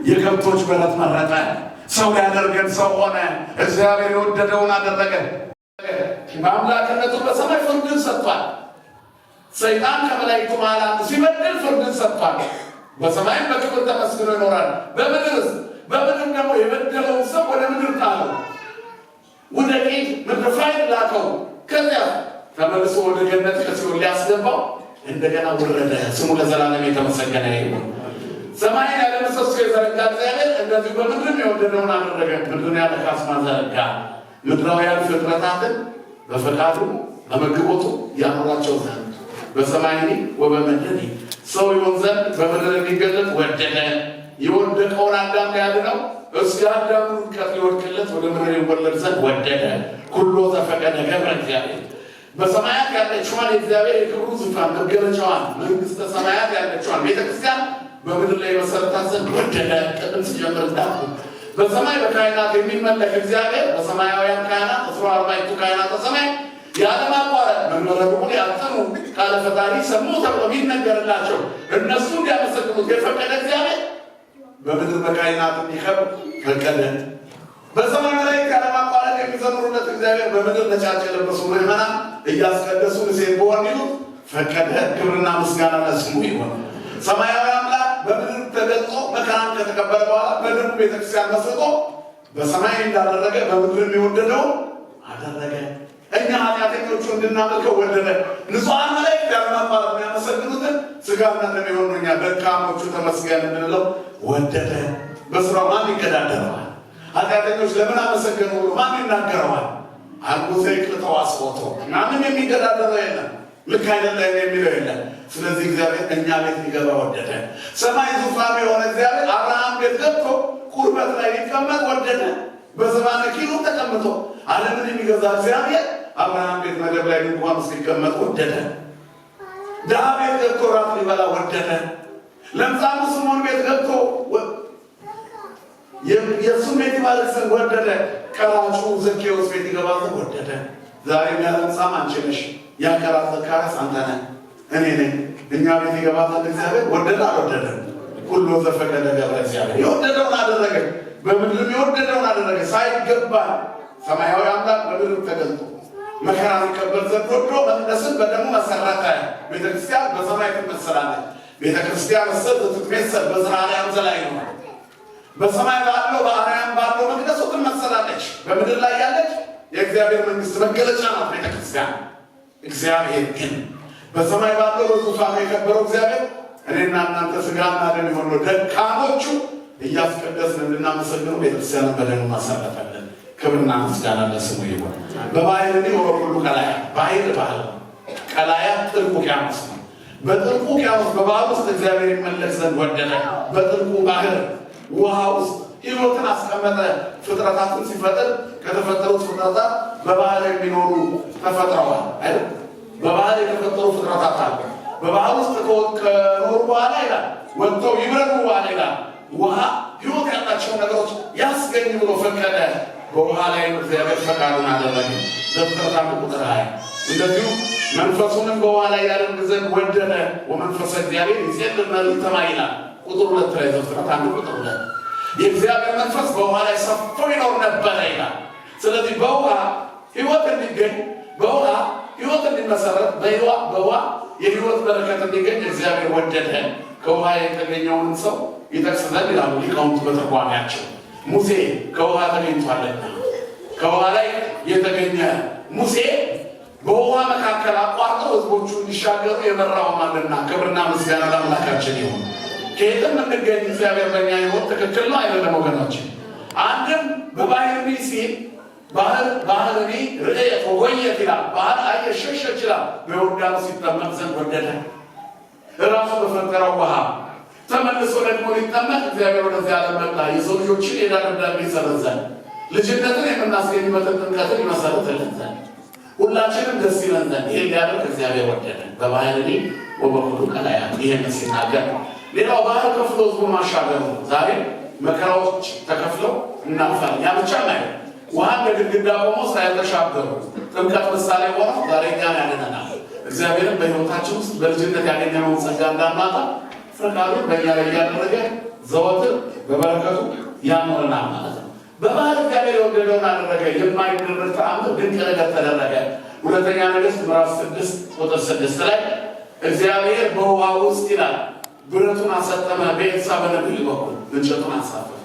የከብቶች በረት መረጠ። ሰው ያደርገን ሰው ሆነ። እግዚአብሔር የወደደውን አደረገ። በአምላክነቱ በሰማይ ፍርድን ሰጥቷል። ሰይጣን ከመላእክቱ መሃል አንዱ ሲበድል ፍርድን ሰጥቷል። በሰማይም በክብር ተመስግኖ ይኖራል። በምድር ደግሞ የበደለውን ሰው ወደ ምድር ጣለው። ወደ ቂት ምድረ ፋይል ላከው። ከዚያ ተመልሶ ወደ ገነት ከሲኦል ሊያስገባው እንደገና ወረደ። ስሙ ለዘላለም የተመሰገነ ይሁን። ሰማይን ያለ ምሰሶ የዘረጋ እግዚአብሔር እንደዚሁ በምድርም የወደደውን አደረገ። ምድርን ያለ ካስማ ዘረጋ። ምድራውያን ፍጥረታትን በፈቃዱ በመግቦቱ ያኖራቸው ዘንድ በሰማይ ወበምድር ሰው ይሆን ዘንድ በምድር የሚገለጥ ወደደ። የወደቀውን አዳም ሊያድነው እስከ አዳም ውድቀት ሊወድቅለት ወደ ምድር ይወለድ ዘንድ ወደደ። ኩሎ ዘፈቀደ ገብረ እግዚአብሔር በሰማያት ያለችዋን የእግዚአብሔር የክብሩ ዙፋን መገለጫዋን መንግስተ ሰማያት ያለችዋን ቤተክርስቲያን በምድር ላይ መሰረታት ዘንድ ወደደ። ቅድም ሲጀምር እንዳልኩ በሰማይ በካህናት የሚመለክ እግዚአብሔር በሰማያውያን ካህናት 12ቱ ካህናተ ሰማይ ያለማቋረጥ መመረቁን ያልጠኑ ቃለ ፈጣሪ ሰሙ ተብሎ ቢነገርላቸው እነሱ እንዲያመሰግኑት የፈቀደ እግዚአብሔር በምድር በካህናት እንዲከብር ፈቀደ። በሰማይ መላእክት ያለማቋረጥ የሚዘምሩለት እግዚአብሔር በምድር ነጫጭ የለበሱ ምዕመናን እያስቀደሱ ንሴን በሆን ይሉት ፈቀደ። ክብርና ምስጋና ለስሙ ይሆን። ሰማያዊ አምላክ በምድር ተገልጾ መከራን ከተቀበለ በኋላ በምድር ቤተክርስቲያን መስርቶ በሰማይ እንዳደረገ በምድር የሚወደደው አደረገ። እኛ ኃጢአተኞቹ እንድናመልከው ወደደ። ንጹሐን መላእክት ያለማቋረጥ የሚያመሰግኑትን ስጋና ደም የሆኑ እኛ ደካሞቹ ተመስገን እንድንለው ወደደ። በስራው ማን ይገዳደረዋል? ኃጢአተኞች ለምን አመሰገኑ ብሎ ማን ይናገረዋል? አንጉዘ ይቅልተው አስፎቶ ማንም የሚገዳደረው የለም። ልክ አይደለም የሚለው የለም። ስለዚህ እግዚአብሔር እኛ ቤት ሊገባ ወደደ። ሰማይ ዙፋኑ የሆነ እግዚአብሔር አብርሃም ቤት ገብቶ ቁርበት ላይ ሊቀመጥ ወደደ። በዘባነ ኪሩ ተቀምጦ ዓለምን የሚገዛ እግዚአብሔር አብርሃም ቤት መደብ ላይ ድንኳን ውስጥ ሊቀመጥ ወደደ። ድሃ ቤት ገብቶ ራት ሊበላ ወደደ። ለምጻሙ ስምዖን ቤት ገብቶ የእሱን ቤት ይባርክ ዘንድ ወደደ። ቀራጩ ዘኬዎስ ቤት ይገባ ዘንድ ወደደ። ዛሬ ያለምጻም አንቺ ነሽ፣ ያቀራጭ ዘካርያስ አንተ ነህ፣ እኔ ነኝ። እኛ ቤት ይገባ ዘንድ እግዚአብሔር ወደደ አልወደደም? ሁሉ ዘፈቀደ ገብረ እግዚአብሔር የወደደውን አደረገ። በምድር የወደደውን አደረገ። ሳይገባ ሰማያዊ አምላክ በምድር ተገልጦ መከራ ሊቀበል ዘንድ ወዶ መቅደስን በደሙ መሰረተ። ቤተክርስቲያን በሰማይ ትመሰላለች። ቤተክርስቲያን ስትመሰል በዝራ አርያም ዘላይ ነው። በሰማይ ባለው በአርያም ባለው መቅደሱ ትመሰላለች። በምድር ላይ ያለች የእግዚአብሔር መንግስት መገለጫ ናት ቤተክርስቲያን። እግዚአብሔር ግን በሰማይ ባለው በዙፋኑ የከበረው እግዚአብሔር እኔና እናንተ ስጋና ደም የሆነው ደካሞቹ እያስቀደስን እንድናመሰግነው ቤተክርስቲያንን በደሙ ማሳረፈልን። ክብርና ምስጋና ለስሙ ይሁን። በባህር ወበኩሉ ቀላያ ባህር ባህር ቀላያ ጥልቁ ውቅያኖስ ነው። በጥልቁ ውቅያኖስ በባህር ውስጥ እግዚአብሔር ይመለክ ዘንድ ወደደ። በጥልቁ ባህር ውሃ ውስጥ ሕይወትን አስቀመጠ። ፍጥረታትን ሲፈጥር ከተፈጠሩት ፍጥረታት በባህር የሚኖሩ ተፈጥረዋል አይደል? በባህር የተፈጠሩ ፍጥረታት አሉ። በባህር ውስጥ ከኖሩ በኋላ ይላል ወጥተው ይብረሩ በኋላ ይላል ውሃ ሕይወት ያላቸው ነገሮች ያስገኝ ብሎ ፈቀደ። በውሃ ላይ እግዚአብሔር ፈቃዱን አደረገ። ዘፍጥረት 1:20 እንደዚሁ መንፈሱንም በውሃ ላይ ያደርግ ዘንድ ወደደ። ወመንፈሰ እግዚአብሔር ይጼልል መሬተማ ይላል ቁጥር 2 ላይ ዘፍጥረት 1:2 የእግዚአብሔር መንፈስ በውሃ ላይ ሰፎ ይኖር ነበረ ይላል። ስለዚህ በውሃ ሕይወት እንዲገኝ በውሃ ሕይወት እንዲመሰረት በውሃ የሕይወት በረከት እንዲገኝ እግዚአብሔር ወደደ። ከውሃ የተገኘውን ሰው ይጠቅስ ዘንድ ይላሉ ሊቃውንቱ በትርጓሜያቸው። ሙሴ ከውሃ ተገኝቷልና ከውሃ ላይ የተገኘ ሙሴ በውሃ መካከል አቋርጠው ሕዝቦቹ እንዲሻገሩ የመራውማልና ክብርና ምስጋና ለአምላካችን ይሁን። ከየትም እንገኝ እግዚአብሔር በእኛ ሕይወት ትክክል ነው አይደለም ወገኖች? አንድም በባህር ሲል ባህርኒ ርዕየት ወጎየት ይላል። ባህር አየር ሸሸች ይላል። በዮርዳኖስ ሲጠመቅ ዘንድ ወደደ። ራሱ በፈጠረው ውሃ ተመልሶ ደግሞ ሊጠመቅ እግዚአብሔር ወደዚህ ዓለም መጣ። የሰው ልጆችን የዕዳ ደብዳቤ ይሰረዝ ዘንድ ልጅነትን የምናስገኝበትን ጥምቀትን ይመሰርትልን ዘንድ ሁላችንም ደስ ይለን ዘንድ ይህን ሊያደርግ እግዚአብሔር ወደደ። በባህርኒ ወበኩሉ ቀላያት ይህን ሲናገር ሌላው ባህር ከፍሎ ህዝቡ ማሻገር ነው። ዛሬ መከራዎች ተከፍለው እናልፋለን። ያ ብቻ ነው። ውሃ በግድግዳ ቆሞ ሳይተሻገሩ ጥምቀት ምሳሌ ሆኖ ዛሬ እኛን ያድነናል። እግዚአብሔርን በሕይወታችን ውስጥ በልጅነት ያገኘነውን ጸጋ እንዳናጣ ፈቃዱን በእኛ ላይ እያደረገ ዘወትር በበረከቱ ያኖረናል ማለት ነው። በባህር እግዚአብሔር የወደደውን አደረገ። የማይደረግ ተአምር ድንቅ ነገር ተደረገ። ሁለተኛ ነገሥት ምዕራፍ 6 ቁጥር 6 ላይ እግዚአብሔር በውሃ ውስጥ ይላል ብረቱን አሰጠመ፣ በኤልሳዕ በነቢዩ በኩል እንጨቱን አሳፈረ።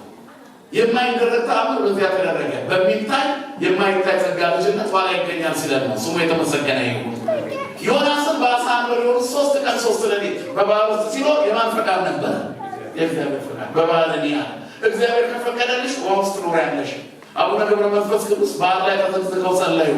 የማይደረግ ተአምር በዚያ ተደረገ። በሚታይ የማይታይ ጸጋ ልጅነት ኋላ ይገኛል ሲለን ነው። ስሙ የተመሰገነ ይሁን። ዮናስን በአሳ አንበሪ ውስጥ 3 ቀን 3 ሌሊት በባህር ውስጥ ሲኖር የማን ፈቃድ ነበረ? የእግዚአብሔር ፈቃድ። በባህር እግዚአብሔር ከፈቀደልሽ ውሃ ውስጥ ትኖሪያለሽ። አቡነ ገብረ መንፈስ ቅዱስ ባህር ላይ ተዘግዝቀው ጸለዩ።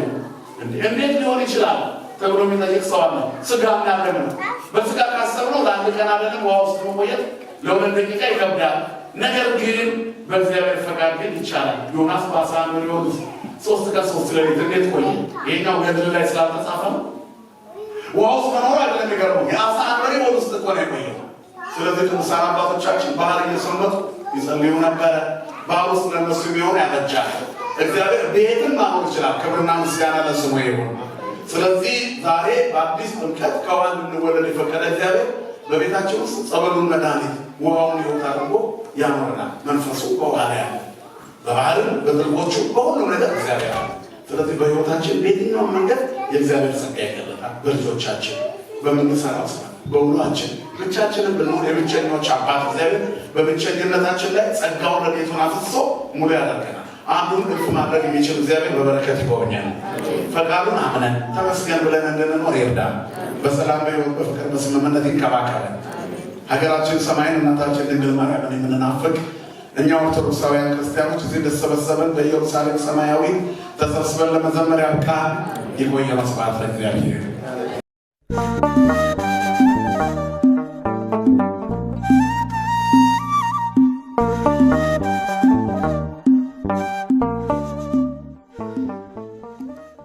እንዴት ሊሆን ይችላል ተብሎ የሚጠይቅ ሰው አለ። ስጋና ደም ነው። በስጋ ካሰብነው ለአንድ ቀን አይደለም ውሃ ውስጥ መቆየት ለ2 ደቂቃ ይከብዳል። ነገር ግን በእግዚአብሔር ፈቃድ ግን ይቻላል። ዮናስ በአሳ አንበሪ ውስጥ 3 ቀን 3 ሌሊት እንዴት ቆየ? ይሄኛው ገድል ላይ ስላልተጻፈ ነው። ውሃ ውስጥ መኖር አይደለም የሚገርመው፣ የአሳ አንበሪ ውስጥ እኮ ነው የቆየው። ስለዚህ ቅዱሳን አባቶቻችን ባህር እየሰመጡ ይጸልዩ ነበረ። ባህር ውስጥ ለነሱ የሚሆን ያበጃል። እግዚአብሔር ቤትን ማኖር ይችላል። ክብርና ምስጋና ለስሙ ይሁን። ስለዚህ ዛሬ በአዲስ ጥምቀት ከውሃ እንድንወለድ የፈቀደ እግዚአብሔር በቤታችን ውስጥ ጸበሉን መድኃኒት ውሃውን ሕይወት አድርጎ ያኖረናል። መንፈሱ በውሃ ላይ ያለ በባህርም በጥልቆቹ በሁሉም ነገር እግዚአብሔር አለ። ስለዚህ በሕይወታችን በየትኛውም መንገድ የእግዚአብሔር ጸጋ ይገለጣል። በልጆቻችን፣ በምንሰራው ስራ፣ በውሏችን ብቻችንን ብንሆን የብቸኞች አባት እግዚአብሔር በብቸኝነታችን ላይ ጸጋውን ረድኤቱን አፍስሶ ሙሉ ያደርገናል። አንዱን እልፍ ማድረግ የሚችል እግዚአብሔር በበረከት ይጎበኛል። ፈቃዱን አምነን ተመስገን ብለን እንድንኖር ይርዳል። በሰላም በሕይወት በፍቅር በስምምነት ይንከባከበን። ሀገራችን ሰማይን እናታችን ድንግል ማርያምን የምንናፍቅ እኛ ኦርቶዶክሳውያን ክርስቲያኖች እዚህ እንደተሰበሰብን በኢየሩሳሌም ሰማያዊ ተሰብስበን ለመዘመር ያብቃን። የቆየ መስዋዕት ለእግዚአብሔር